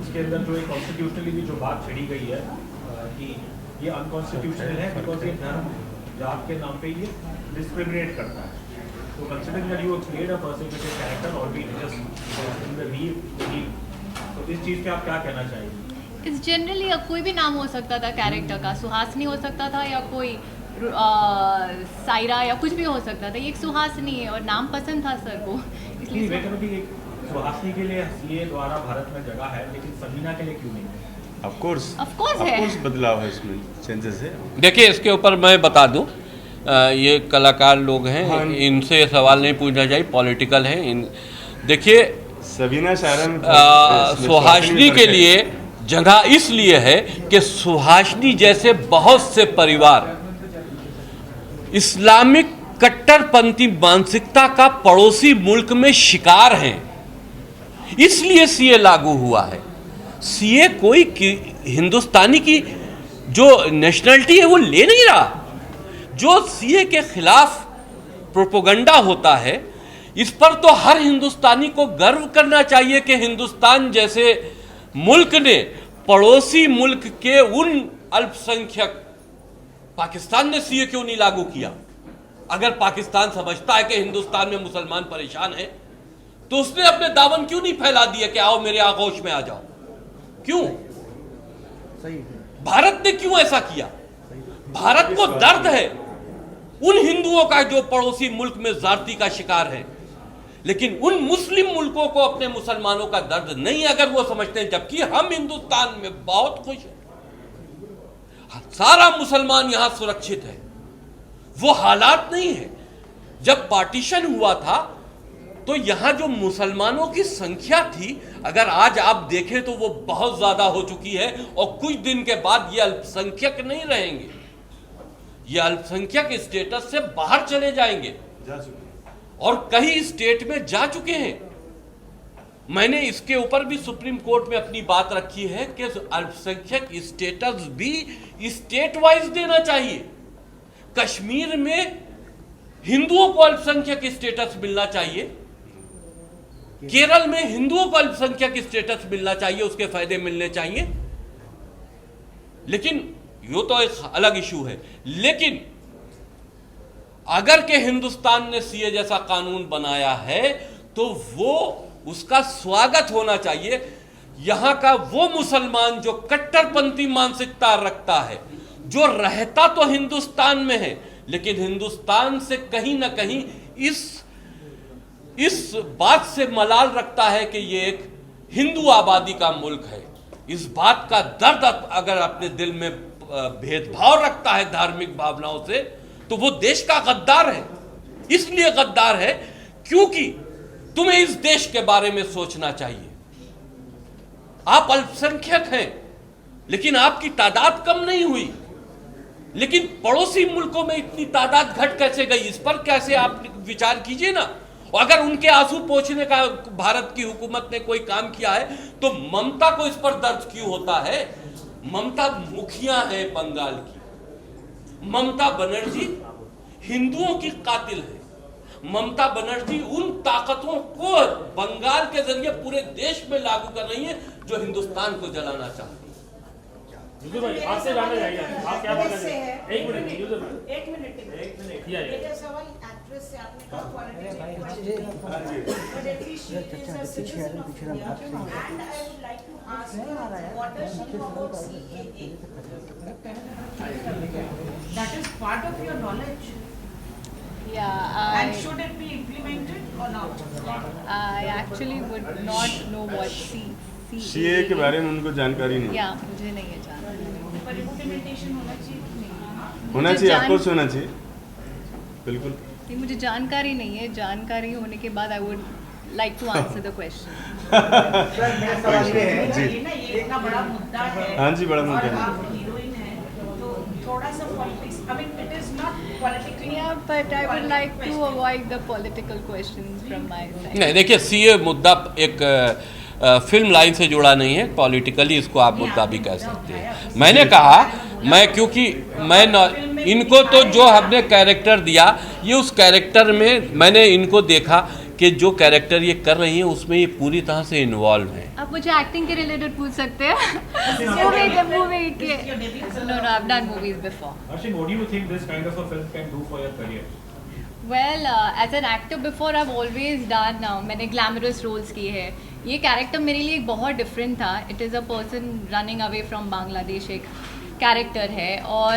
उसके अंदर जो एक कॉन्स्टिट्यूशनली भी जो बात छिड़ी गई है कि ये अनकॉन्स्टिट्यूशनल है बिकॉज ये धर्म जात के नाम पे ये डिस्क्रिमिनेट करता है। तो considering that you played a persecuted character और be just in the reel, तो इस चीज़ पे आप क्या कहना चाहेंगे? इस जनरली कोई भी नाम हो सकता था कैरेक्टर का, सुहासिनी हो सकता था या कोई सायरा या कुछ भी हो सकता था। ये एक सुहासिनी है और नाम पसंद था सर को, इसलिए सुहासिनी के लिए सीए द्वारा भारत में जगह है, लेकिन सबीना के लिए क्यों नहीं? ऑफ कोर्स है। बदलाव है, इसमें चेंजेस है। देखिए, इसके ऊपर मैं बता दूं, ये कलाकार लोग हैं, हाँ। इनसे सवाल नहीं पूछना चाहिए, पॉलिटिकल हैं। देखिए, सबीना शारन सुहासिनी के लिए जगह इसलिए है कि सुहासिनी जैसे बहुत से परिवार इस्लामिक कट्टरपंथी मानसिकता का पड़ोसी मुल्क में शिकार हैं, इसलिए सीए लागू हुआ है। सीए कोई हिंदुस्तानी की जो नेशनलिटी है वो ले नहीं रहा। जो सीए के खिलाफ प्रोपेगेंडा होता है, इस पर तो हर हिंदुस्तानी को गर्व करना चाहिए कि हिंदुस्तान जैसे मुल्क ने पड़ोसी मुल्क के उन अल्पसंख्यक, पाकिस्तान ने सीए क्यों नहीं लागू किया? अगर पाकिस्तान समझता है कि हिंदुस्तान में मुसलमान परेशान है, तो उसने अपने दामन क्यों नहीं फैला दिया कि आओ मेरे आगोश में आ जाओ? क्यों? सही। भारत ने क्यों ऐसा किया? भारत को दर्द है उन हिंदुओं का जो पड़ोसी मुल्क में जाति का शिकार है, लेकिन उन मुस्लिम मुल्कों को अपने मुसलमानों का दर्द नहीं, अगर वो समझते हैं। जबकि हम हिंदुस्तान में बहुत खुश हैं, सारा मुसलमान यहां सुरक्षित है। वो हालात नहीं है। जब पार्टीशन हुआ था तो यहां जो मुसलमानों की संख्या थी, अगर आज आप देखें तो वो बहुत ज्यादा हो चुकी है और कुछ दिन के बाद ये अल्पसंख्यक नहीं रहेंगे, ये अल्पसंख्यक स्टेटस से बाहर चले जाएंगे और कई स्टेट में जा चुके हैं। मैंने इसके ऊपर भी सुप्रीम कोर्ट में अपनी बात रखी है कि अल्पसंख्यक स्टेटस भी स्टेट वाइज देना चाहिए। कश्मीर में हिंदुओं को अल्पसंख्यक स्टेटस मिलना चाहिए, केरल में हिंदुओं को अल्पसंख्यक स्टेटस मिलना चाहिए, उसके फायदे मिलने चाहिए। लेकिन ये तो एक अलग इशू है। लेकिन अगर के हिंदुस्तान ने सीए जैसा कानून बनाया है तो वो उसका स्वागत होना चाहिए। यहां का वो मुसलमान जो कट्टरपंथी मानसिकता रखता है, जो रहता तो हिंदुस्तान में है लेकिन हिंदुस्तान से कहीं ना कहीं इस बात से मलाल रखता है कि ये एक हिंदू आबादी का मुल्क है, इस बात का दर्द अगर अपने दिल में भेदभाव रखता है धार्मिक भावनाओं से, तो वो देश का गद्दार है। इसलिए गद्दार है क्योंकि तुम्हें इस देश के बारे में सोचना चाहिए। आप अल्पसंख्यक हैं लेकिन आपकी तादाद कम नहीं हुई, लेकिन पड़ोसी मुल्कों में इतनी तादाद घट कैसे गई, इस पर कैसे आप विचार कीजिए ना। और अगर उनके आंसू पोंछने का भारत की हुकूमत ने कोई काम किया है तो ममता को इस पर दर्द क्यों होता है? ममता मुखिया है बंगाल की। ममता बनर्जी हिंदुओं की कातिल है। ममता बनर्जी उन ताकतों को बंगाल के जरिए पूरे देश में लागू कर रही है जो हिंदुस्तान को जलाना चाहती है। यूसुफ भाई आपसे जानना चाहिए आप क्या बोलना चाहते हैं? एक मिनट यूसुफ भाई एक मिनट या मेरा सवाल एक्ट्रेस से आपने कहा quality but at least she is a citizen of India and I would like to ask what does she know about CAA that is part of your knowledge Yeah, and should it be implemented or not? I actually would not know what CAA के बारे में उनको जानकारी नहीं। या मुझे नहीं है जानकारी। पर इम्प्लीमेंटेशन होना चाहिए कि नहीं? होना चाहिए, आपको होना चाहिए, बिल्कुल। नहीं, मुझे जानकारी नहीं है। जानकारी होने के बाद I would like to answer the question. जी ये ना ये इतना बड़ा मुद्दा है। हाँ जी, बड़ा मुद्दा है। और आप हीरोइन हैं तो थोड़ा सा politics I mean it is not politically Yeah, but I would like to avoid the political questions from my side. नहीं, देखिए CAA मुद्दा एक फिल्म लाइन से जुड़ा नहीं है, पॉलिटिकली इसको आप मुद्दा भी कह सकते हैं। मैंने कहा क्योंकि इनको तो जो हमने कैरेक्टर दिया, ये उस कैरेक्टर में मैंने इनको देखा कि जो कैरेक्टर ये कर रही हैं उसमें ये पूरी तरह से इन्वॉल्व हैं। आप मुझे एक्टिंग के रिलेटेड पूछ सकते हैं। मूवी के no I have done movies before. Arshim, what do you think this kind of a film can do for your career? Well, as an actor before I've always done मैंने glamorous roles किए हैं। ये character मेरे लिए एक बहुत different था। It is a person running away from Bangladesh एक कैरेक्टर है और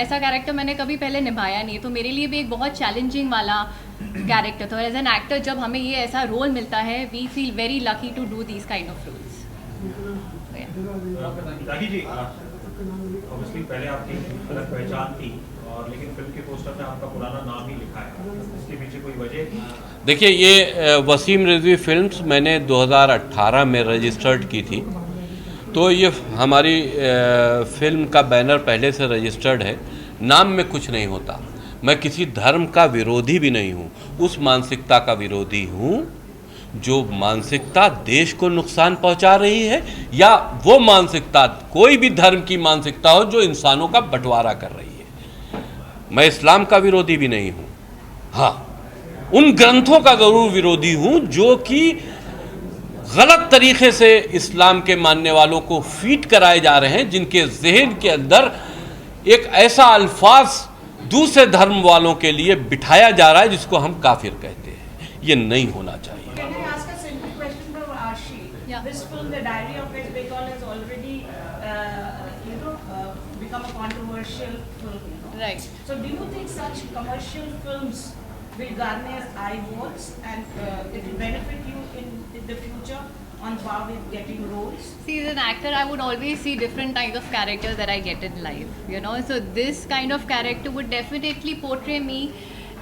ऐसा कैरेक्टर मैंने कभी पहले निभाया नहीं, तो मेरे लिए भी एक बहुत चैलेंजिंग वाला कैरेक्टर था। और एज एन एक्टर जब हमें ये ऐसा रोल मिलता है, we feel very lucky to do this kind of roles. Ragi ji, obviously पहले आपकी अलग पहचान थी और लेकिन फिल्म के पोस्टर में आपका पुराना नाम ही लिखा है, इसके पीछे कोई वजह? देखिए, ये वसीम रिजवी फिल्म्स मैंने 2018 में रजिस्टर्ड की थी, तो ये हमारी फिल्म का बैनर पहले से रजिस्टर्ड है। नाम में कुछ नहीं होता। मैं किसी धर्म का विरोधी भी नहीं हूँ, उस मानसिकता का विरोधी हूँ जो मानसिकता देश को नुकसान पहुँचा रही है, या वो मानसिकता कोई भी धर्म की मानसिकता हो जो इंसानों का बंटवारा कर रही है। मैं इस्लाम का विरोधी भी नहीं हूँ, हाँ उन ग्रंथों का ज़रूर विरोधी हूँ जो कि गलत तरीके से इस्लाम के मानने वालों को फीड कराए जा रहे हैं, जिनके जहन के अंदर एक ऐसा अल्फाज दूसरे धर्म वालों के लिए बिठाया जा रहा है जिसको हम काफिर कहते हैं। ये नहीं होना चाहिए। Can I ask a simple question from Arshi? Yeah. This film, The Diary of West Bengal, has already, become a controversial film. Right. So, do you think such commercial films will garner eye votes and it will benefit you in the future on par with getting roles? See, as an actor, I would always see different kinds of characters that I get in life, you know. So this kind of character would definitely portray me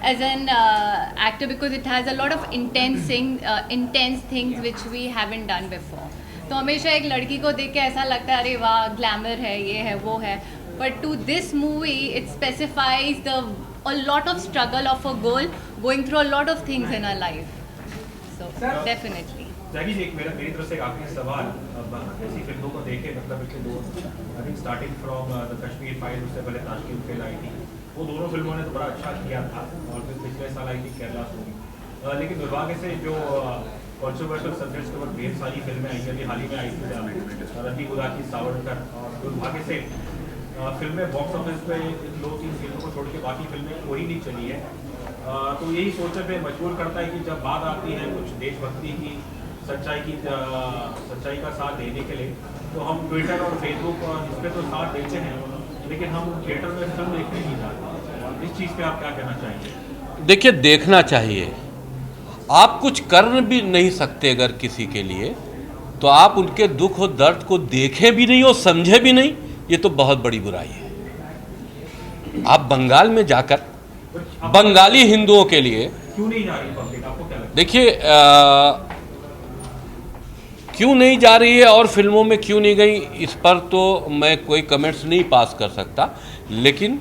as an actor because it has a lot of intense things which we haven't done before. तो हमेशा एक लड़की को देख के ऐसा लगता है अरे वाह ग्लैमर है, ये है, वो है. But to this movie, it specifies a lot of struggle of a girl going through a lot of things in her life. So definitely. जैकी जी, मेरी तरफ से एक आखिरी सवाल। अब ऐसी फिल्मों को देखे, मतलब पिछले दो I think starting from the Kashmir file, उससे पहले ताशकील फेल आई थी, वो दोनों फिल्मों ने तो बड़ा अच्छा किया था और फिर पिछले साल आई थी केरला स्टोरी। लेकिन दुर्भाग्य से जो कॉन्ट्रोवर्शियल सब्जेक्ट्स के ऊपर ढेर सारी फिल्में आई, अभी हाल ही में आई थी रणदीप हुडा की सावरकर, और दुर्भाग्य से फिल्में बॉक्स ऑफिस पे इन 2-3 फिल्मों को छोड़ के बाकी फिल्में कोई नहीं चली है। तो यही सोचने पे मजबूर करता है कि जब बात आती है कुछ देशभक्ति की, सच्चाई का साथ देने के लिए, तो हम ट्विटर और फेसबुक और इस पर तो साथ देते हैं, लेकिन हम थिएटर में फिल्म देखने नहीं जाते। इस चीज़ पे आप क्या कहना चाहेंगे? देखिए, देखना चाहिए। आप कुछ कर भी नहीं सकते अगर किसी के लिए, तो आप उनके दुख और दर्द को देखें भी नहीं और समझे भी नहीं, ये तो बहुत बड़ी बुराई है। आप बंगाल में जाकर बंगाली हिंदुओं के लिए क्यों नहीं जा रही पब्लिक, आपको क्या लगता है? देखिए, क्यों नहीं जा रही है और फिल्मों में क्यों नहीं गई, इस पर तो मैं कोई कमेंट्स नहीं पास कर सकता, लेकिन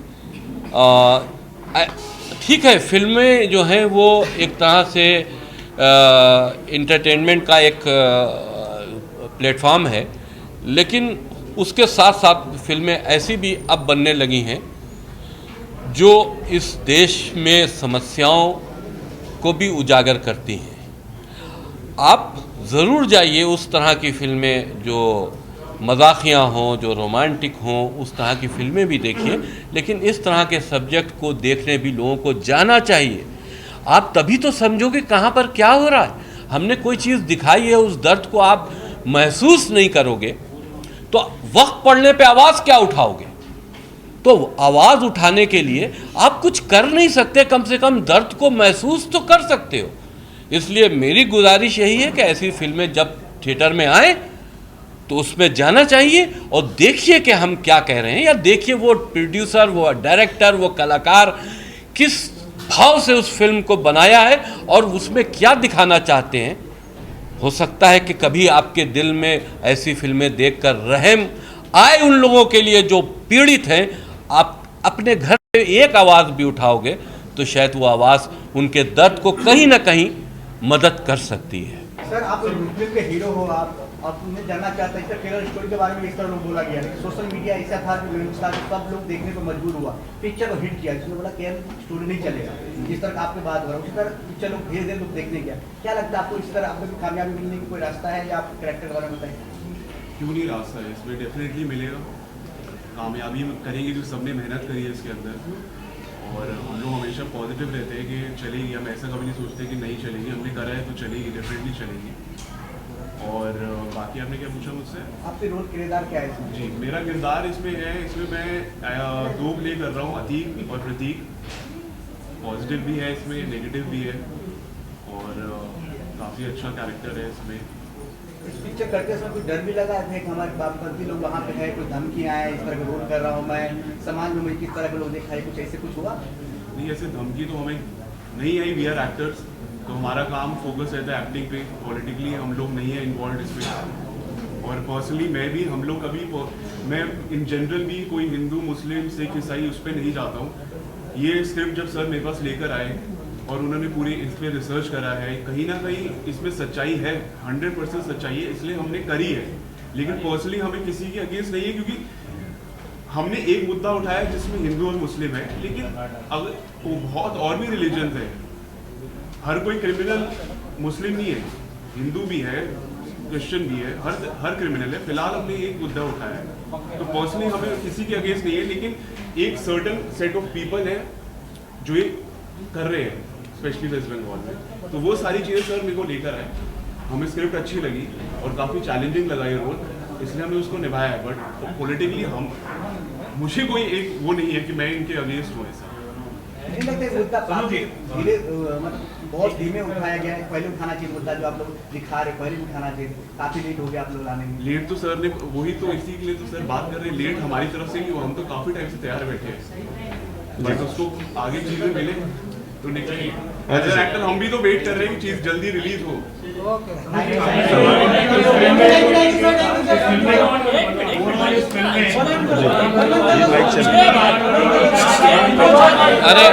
ठीक है, फिल्में जो हैं वो एक तरह से इंटरटेनमेंट का एक प्लेटफॉर्म है, लेकिन उसके साथ साथ फिल्में ऐसी भी अब बनने लगी हैं जो इस देश में समस्याओं को भी उजागर करती हैं। आप ज़रूर जाइए, उस तरह की फिल्में जो मजाकिया हों, जो रोमांटिक हों, उस तरह की फिल्में भी देखिए, लेकिन इस तरह के सब्जेक्ट को देखने भी लोगों को जाना चाहिए। आप तभी तो समझोगे कहाँ पर क्या हो रहा है। हमने कोई चीज़ दिखाई है, उस दर्द को आप महसूस नहीं करोगे तो वक्त पड़ने पे आवाज़ क्या उठाओगे। तो आवाज़ उठाने के लिए आप कुछ कर नहीं सकते, कम से कम दर्द को महसूस तो कर सकते हो। इसलिए मेरी गुजारिश यही है कि ऐसी फिल्में जब थिएटर में आए तो उसमें जाना चाहिए और देखिए कि हम क्या कह रहे हैं, या देखिए वो प्रोड्यूसर, वो डायरेक्टर, वो कलाकार किस भाव से उस फिल्म को बनाया है और उसमें क्या दिखाना चाहते हैं। हो सकता है कि कभी आपके दिल में ऐसी फिल्में देखकर रहम आए उन लोगों के लिए जो पीड़ित हैं। आप अपने घर में एक आवाज़ भी उठाओगे तो शायद वो आवाज़ उनके दर्द को कहीं ना कहीं मदद कर सकती है। सर, आप फिल्म के हीरो हो, आप और मैं जानना चाहता हूँ ट्रेलर स्टोरी के बारे में इस तरह लोग बोला गया, लेकिन सोशल मीडिया ऐसा था कि सब लोग देखने को मजबूर हुआ, पिक्चर को हिट किया, जिसने बोला कि स्टोरी नहीं चलेगा, जिस तरह आपके बात हो रहा है उसी तरह पिक्चर लोग धीरे धीरे लोग देखने गया। क्या लगता है आपको, इस तरह आपको कामयाबी मिलने की कोई रास्ता है, या आप कैरेक्टर के बारे में बताइए? क्यों नहीं रास्ता है, इसमें डेफिनेटली मिलेगा। कामयाबी करेंगे क्योंकि सबने मेहनत करी है इसके अंदर, और हम लोग हमेशा पॉजिटिव रहते हैं कि चलेगी। हम ऐसा कभी नहीं सोचते कि नहीं चलेगी, हमने करा है तो चलेगी, डेफिनेटली चलेगी। और बाकी आपने क्या पूछा मुझसे? आपके रोल किरदार क्या है इसमें? जी, मेरा किरदार इसमें है, इसमें मैं 2 प्ले कर रहा हूँ, अतीक और प्रतीक। पॉजिटिव भी है इसमें, नेगेटिव भी है, और काफ़ी अच्छा कैरेक्टर है इसमें। इस पिक्चर करते समय कुछ डर भी लगा है कि हमारे बापंथी लोग वहाँ पे है, कुछ धमकियाँ आए, इस तरह का रोल कर रहा हूँ मैं, समाज में मुझे किस तरह के लोग दिखाए, कुछ ऐसे कुछ हुआ? नहीं, ऐसे धमकी तो हमें नहीं आई। वी आर एक्टर्स, तो हमारा काम फोकस रहता है एक्टिंग पे। पॉलिटिकली हम लोग नहीं है इन्वॉल्व इसमें। और पर्सनली मैं भी, हम लोग कभी, मैं इन जनरल भी कोई हिंदू, मुस्लिम, सिख, ईसाई उस पर नहीं जाता हूँ। ये स्क्रिप्ट जब सर मेरे पास लेकर आए और उन्होंने पूरी इस पर रिसर्च करा है, कहीं ना कहीं इसमें सच्चाई है, 100% सच्चाई है, इसलिए हमने करी है। लेकिन पर्सनली हमें किसी के अगेंस्ट नहीं है, क्योंकि हमने एक मुद्दा उठाया जिसमें हिंदू और मुस्लिम है, लेकिन अगर वो बहुत और भी रिलीजन है। हर कोई क्रिमिनल मुस्लिम नहीं है, हिंदू भी है, क्रिश्चियन भी है, हर क्रिमिनल है। फिलहाल हमने एक मुद्दा उठाया है, तो पर्सनली हमें किसी के अगेंस्ट नहीं है, लेकिन एक सर्टन सेट ऑफ पीपल है जो ये कर रहे हैं, स्पेशली वेस्ट बंगाल में। तो वो सारी चीज़ें सर मेरे को लेकर आए, हमें स्क्रिप्ट अच्छी लगी और काफ़ी चैलेंजिंग लगा ये रोल, इसलिए हमने उसको निभाया है। बट पॉलिटिकली मुझे कोई एक वो नहीं है कि मैं इनके अगेंस्ट हूँ। ऐसा नहीं लगता मुद्दा काफी धीरे, मतलब बहुत धीमे उठाया गया है। पहले उठाना चाहिए मुद्दा जो आप लोग दिखा रहे, पहले उठाना चाहिए, काफी लेट हो गया आप लोग लाने में। लेट तो सर ने, वही तो इसी के लिए तो सर बात कर रहे हैं, लेट हमारी तरफ से नहीं हुआ, हम तो काफी टाइम से तैयार बैठे हैं, बट उसको आगे चीजें मिले तो निकलेगी। एज एन एक्टर हम भी तो वेट कर रहे हैं कि चीज जल्दी रिलीज हो। अरे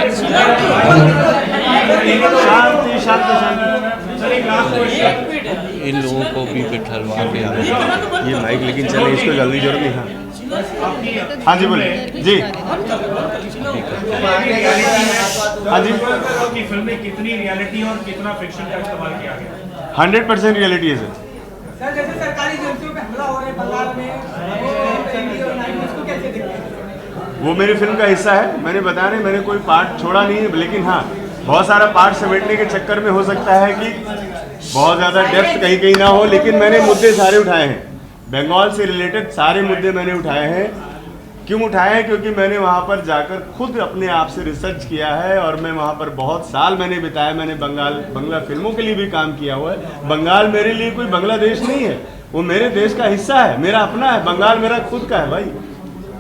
शांति शांति शांति, इन लोगों को भी बिठलवा के ये माइक लेकिन चले, इसको जल्दी जरूरत नहीं। हाँ जी, बोलिए जी। हाँ जी, की फिल्म में कितनी रियलिटी और कितना फिक्शन का इस्तेमाल किया गया? 100% रियलिटी है सर। सर, जैसे सरकारी एजेंसियों पे हमला हो रहा है बंगाल में, उसको कैसे देखते हैं? वो मेरी फिल्म का हिस्सा है, मैंने बताया नहीं, मैंने कोई पार्ट छोड़ा नहीं है, लेकिन हाँ बहुत सारा पार्ट समेटने के चक्कर में हो सकता है कि बहुत ज़्यादा डेप्थ कहीं कहीं ना हो, लेकिन मैंने मुद्दे सारे उठाए हैं, बंगाल से रिलेटेड सारे मुद्दे मैंने उठाए हैं। क्यों उठाए हैं? क्योंकि मैंने वहाँ पर जाकर खुद अपने आप से रिसर्च किया है, और मैं वहाँ पर बहुत साल मैंने बिताया। मैंने बंगला फिल्मों के लिए भी काम किया हुआ है। बंगाल मेरे लिए कोई बांग्लादेश नहीं है, वो मेरे देश का हिस्सा है, मेरा अपना है। बंगाल मेरा खुद का है भाई,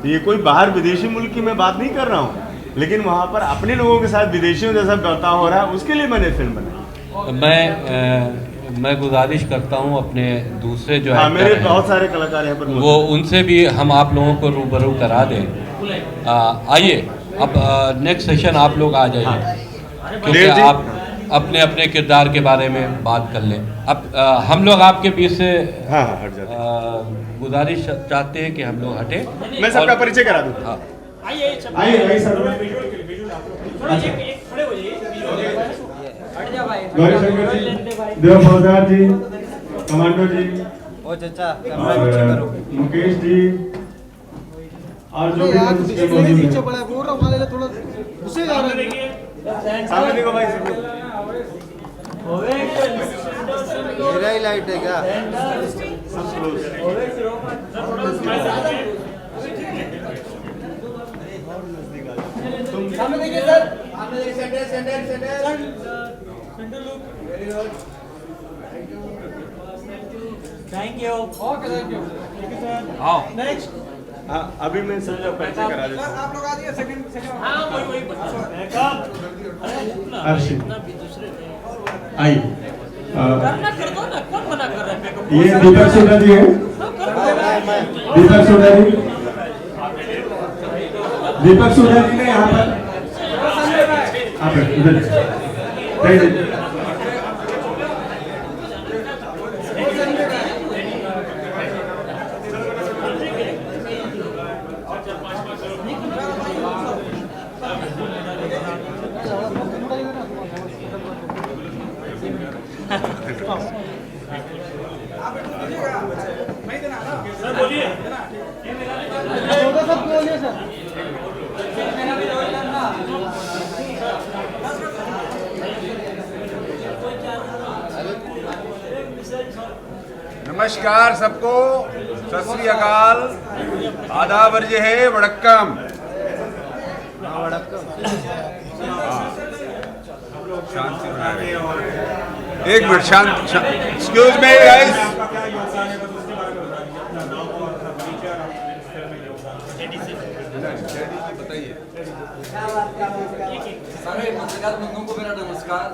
ये कोई बाहर विदेशी मुल्क की मैं बात नहीं कर रहा हूँ, लेकिन वहाँ पर अपने लोगों के साथ विदेशियों जैसा बर्ताव हो रहा है, उसके लिए मैंने फिल्म बनाई। मैं गुजारिश करता हूँ अपने दूसरे जो हाँ, मेरे बहुत सारे कलाकार यहाँ पर वो, उनसे भी हम आप लोगों को रूबरू करा दें। आइए अब नेक्स्ट सेशन आप लोग आ जाइए, क्योंकि आप अपने अपने किरदार के बारे में बात कर लें। अब हम लोग आपके बीच से हाँ हट जाते, गुजारिश चाहते हैं कि हम लोग हटे। मैं सबका परिचय करा दूँ। हाँ आइए सर, गौरी शंकर जी, देव फौजदार जी, कमांडो जी, ओ चाचा कैमरा और पीछे करो। मुकेश जी और जो भी उसके नीचे पड़ा है बोल रहा हूं वाले थोड़ा घुसे जा रहे हैं सामने देखो भाई मेरा ही लाइट है क्या? सामने देखिए सर सामने देखिए centre very good thank you. Okay thank you sir आओ नेक्स्ट हाँ अभी मैं सर परिचय करा देता हूँ। आप लोग आ जाइए सेकंड हाँ वही आई करना कर दो ना, कौन मना कर रहा है? ये दीपक सोडा जी है। दीपक सोडा जी ने यहाँ पर आप उधर सर बोलिए। सब बोलिए सर नमस्कार सबको, सत श्री अकाल, आदाब अर्ज है, वड़क्कम। शांति बनाए, एक मिनट शांत, एक्सक्यूज मी गाइस। बताइए। सारे पत्रकार बंधुओं को मेरा नमस्कार।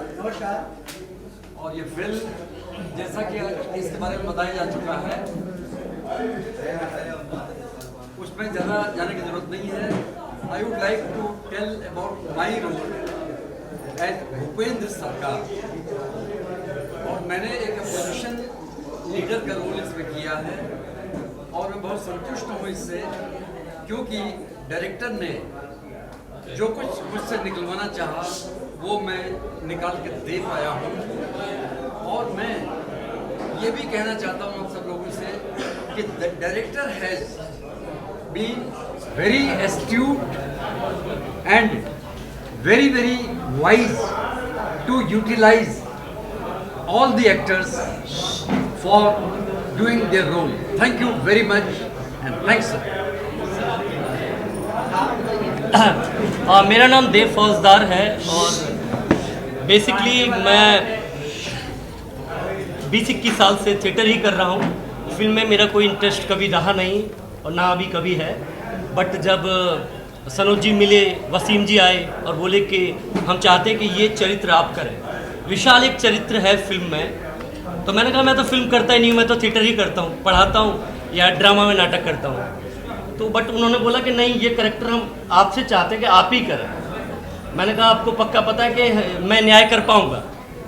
और ये फिल्म जैसा कि इसके बारे में बताया जा चुका है, उसमें ज़्यादा जाने की जरूरत नहीं है। I would like to tell about my role as Bhupendra Sarkar. और मैंने एक अपोजिशन लीडर का रोल इसमें किया है और मैं बहुत संतुष्ट हूँ इससे, क्योंकि डायरेक्टर ने जो कुछ मुझसे निकलवाना चाहा वो मैं निकाल के दे पाया हूँ। और मैं ये भी कहना चाहता हूँ आप सब लोगों से कि the director has been very astute and very very wise to utilize all the actors for doing their role. Thank you very much and thanks sir. मेरा नाम देव फौजदार है और बेसिकली मैं 20-21 साल से थिएटर ही कर रहा हूँ। फिल्म में मेरा कोई इंटरेस्ट कभी रहा नहीं और ना अभी कभी है। बट जब सनोज जी मिले, वसीम जी आए और बोले कि हम चाहते हैं कि ये चरित्र आप करें, विशाल एक चरित्र है फिल्म में, तो मैंने कहा मैं तो फिल्म करता ही नहीं हूँ, मैं तो थिएटर ही करता हूँ, पढ़ाता हूँ या ड्रामा में नाटक करता हूँ। तो बट उन्होंने बोला कि नहीं, ये कैरेक्टर हम आपसे चाहते हैं कि आप ही करें। मैंने कहा आपको पक्का पता है कि मैं न्याय कर पाऊँगा?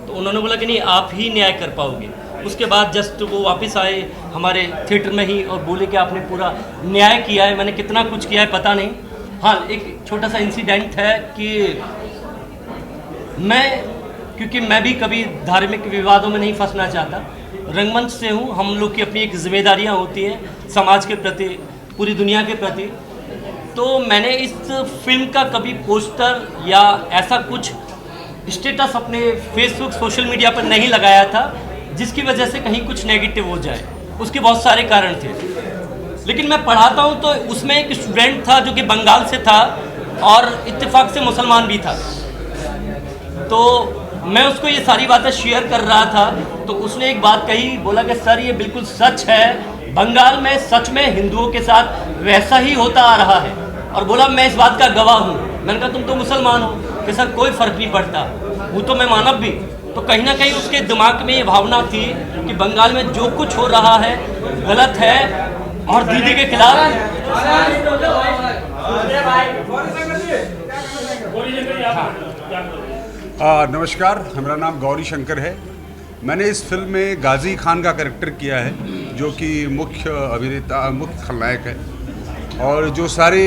तो उन्होंने बोला कि नहीं, आप ही न्याय कर पाओगे। उसके बाद जस्ट वो वापस आए हमारे थिएटर में ही और बोले कि आपने पूरा न्याय किया है। मैंने कितना कुछ किया है पता नहीं। हाँ, एक छोटा सा इंसिडेंट है कि क्योंकि मैं भी कभी धार्मिक विवादों में नहीं फंसना चाहता, रंगमंच से हूँ, हम लोग की अपनी एक जिम्मेदारियाँ होती हैं समाज के प्रति, पूरी दुनिया के प्रति। तो मैंने इस फिल्म का कभी पोस्टर या ऐसा कुछ स्टेटस अपने फेसबुक सोशल मीडिया पर नहीं लगाया था जिसकी वजह से कहीं कुछ नेगेटिव हो जाए। उसके बहुत सारे कारण थे, लेकिन मैं पढ़ाता हूँ तो उसमें एक स्टूडेंट था जो कि बंगाल से था और इत्तेफाक से मुसलमान भी था। तो मैं उसको ये सारी बातें शेयर कर रहा था तो उसने एक बात कही, बोला कि सर ये बिल्कुल सच है, बंगाल में सच में हिंदुओं के साथ वैसा ही होता आ रहा है। और बोला मैं इस बात का गवाह हूँ। मैंने कहा तुम तो मुसलमान हो? कि सर कोई फ़र्क नहीं पड़ता, वो तो मैं मानव भी। तो कहीं ना कहीं उसके दिमाग में ये भावना थी कि बंगाल में जो कुछ हो रहा है गलत है और दीदी के खिलाफ। नमस्कार, मेरा नाम गौरी शंकर है। मैंने इस फिल्म में गाजी खान का कैरेक्टर किया है जो कि मुख्य अभिनेता, मुख्य खलनायक है। और जो सारे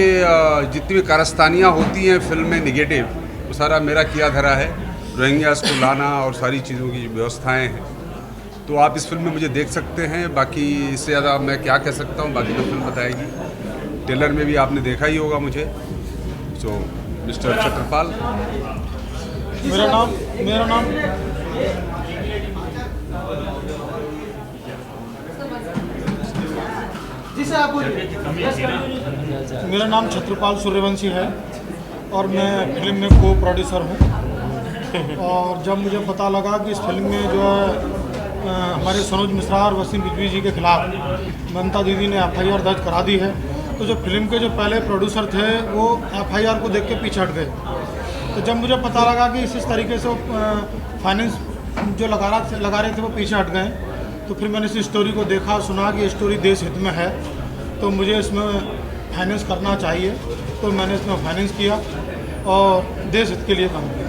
जितनी भी कारस्तानियाँ होती हैं फिल्म में निगेटिव, वो सारा मेरा किया धरा है। रोहिंग्यास को लाना और सारी चीज़ों की व्यवस्थाएं हैं। तो आप इस फिल्म में मुझे देख सकते हैं। बाकी इससे ज़्यादा मैं क्या कह सकता हूँ, बाकी तो फिल्म बताएगी। ट्रेलर में भी आपने देखा ही होगा मुझे। सो मिस्टर छत्रपाल। मेरा नाम मेरा नाम छत्रपाल सूर्यवंशी है और मैं फिल्म में को प्रोड्यूसर हूँ। और जब मुझे पता लगा कि इस फिल्म में जो है हमारे सनोज मिश्रा और वसीम रिजवी जी के खिलाफ ममता दीदी ने FIR दर्ज करा दी है, तो जो फिल्म के जो पहले प्रोड्यूसर थे वो FIR को देख के पीछे हट गए। तो जब मुझे पता लगा कि इस तरीके से फाइनेंस जो लगा रहे थे वो पीछे हट गए, तो फिर मैंने इस स्टोरी को देखा, सुना कि स्टोरी देश हित में है, तो मुझे इसमें फाइनेंस करना चाहिए, तो मैंने इसमें फाइनेंस किया और देश हित के लिए काम किया।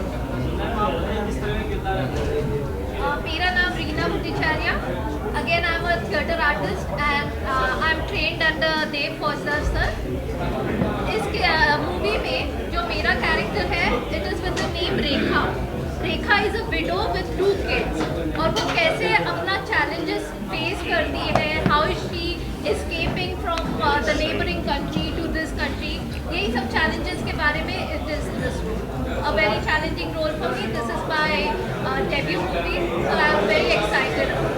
मेरा नाम Reena Bhattacharya, again I am a theatre artist and I am trained under Dev Faujdar sir. इस मूवी में जो मेरा कैरेक्टर है, it is with the name Rekha. Rekha is a widow with 2 kids, और वो कैसे अपना चैलेंजेस फेस करती है, how is she escaping from the neighbouring country to this country, यही सब चैलेंजेस के बारे में it is this a very challenging role for me. This is my debut movie, so I am very excited about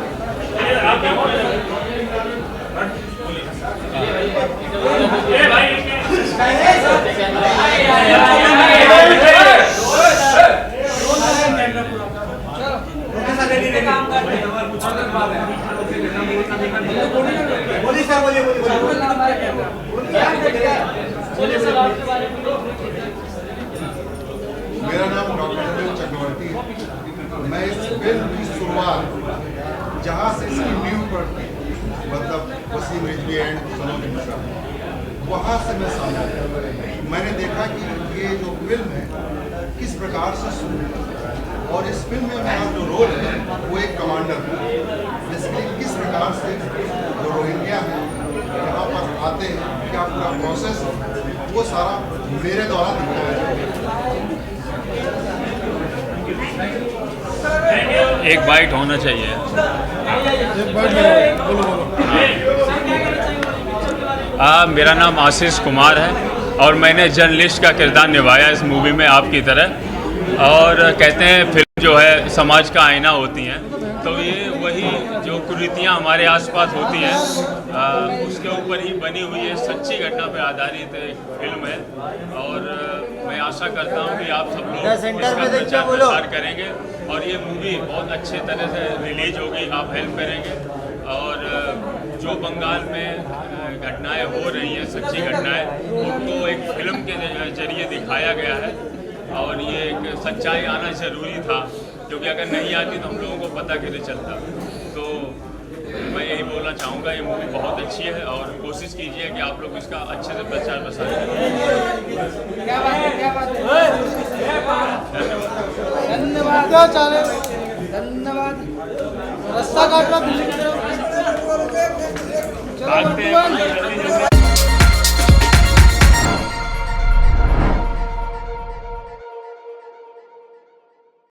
मेरा नाम doctor चक्रवर्ती है। मैं इस फिल्म की शुरुआत जहाँ से इसकी नींव पड़ती, मतलब वसीम रिजवी एंड सनोज मिश्रा, वहाँ से मैं समझा। मैंने देखा कि ये जो फिल्म है किस प्रकार से शुरू हुई, और इस फिल्म में मेरा जो रोल है वो एक कमांडर है। बेसिकली किस प्रकार से जो रोहिंग्या हैं यहाँ पर आते हैं, क्या पूरा प्रोसेस वो सारा मेरे द्वारा दिखाया जाए। एक बाइट होना चाहिए। मेरा नाम आशीष कुमार है और मैंने जर्नलिस्ट का किरदार निभाया इस मूवी में आपकी तरह। और कहते हैं फिल्म जो है समाज का आईना होती हैं, तो ये वही जो कुरीतियाँ हमारे आसपास होती हैं उसके ऊपर ही बनी हुई है, सच्ची घटना पर आधारित एक फिल्म है। और मैं आशा करता हूँ कि आप सब लोग इसका प्रचार प्रसार करेंगे और ये मूवी बहुत अच्छे तरह से रिलीज होगी, आप हेल्प करेंगे। और जो बंगाल में घटनाएं हो रही हैं, सच्ची घटनाएं, उनको एक फिल्म के जरिए दिखाया गया है और ये एक सच्चाई आना ज़रूरी था, क्योंकि अगर नहीं आती तो हम लोगों को पता कैसे चलता। तो मैं यही बोलना चाहूँगा, ये मूवी बहुत अच्छी है और कोशिश कीजिए कि आप लोग इसका अच्छे से प्रचार प्रसार करें। धन्यवाद। रास्ता काटना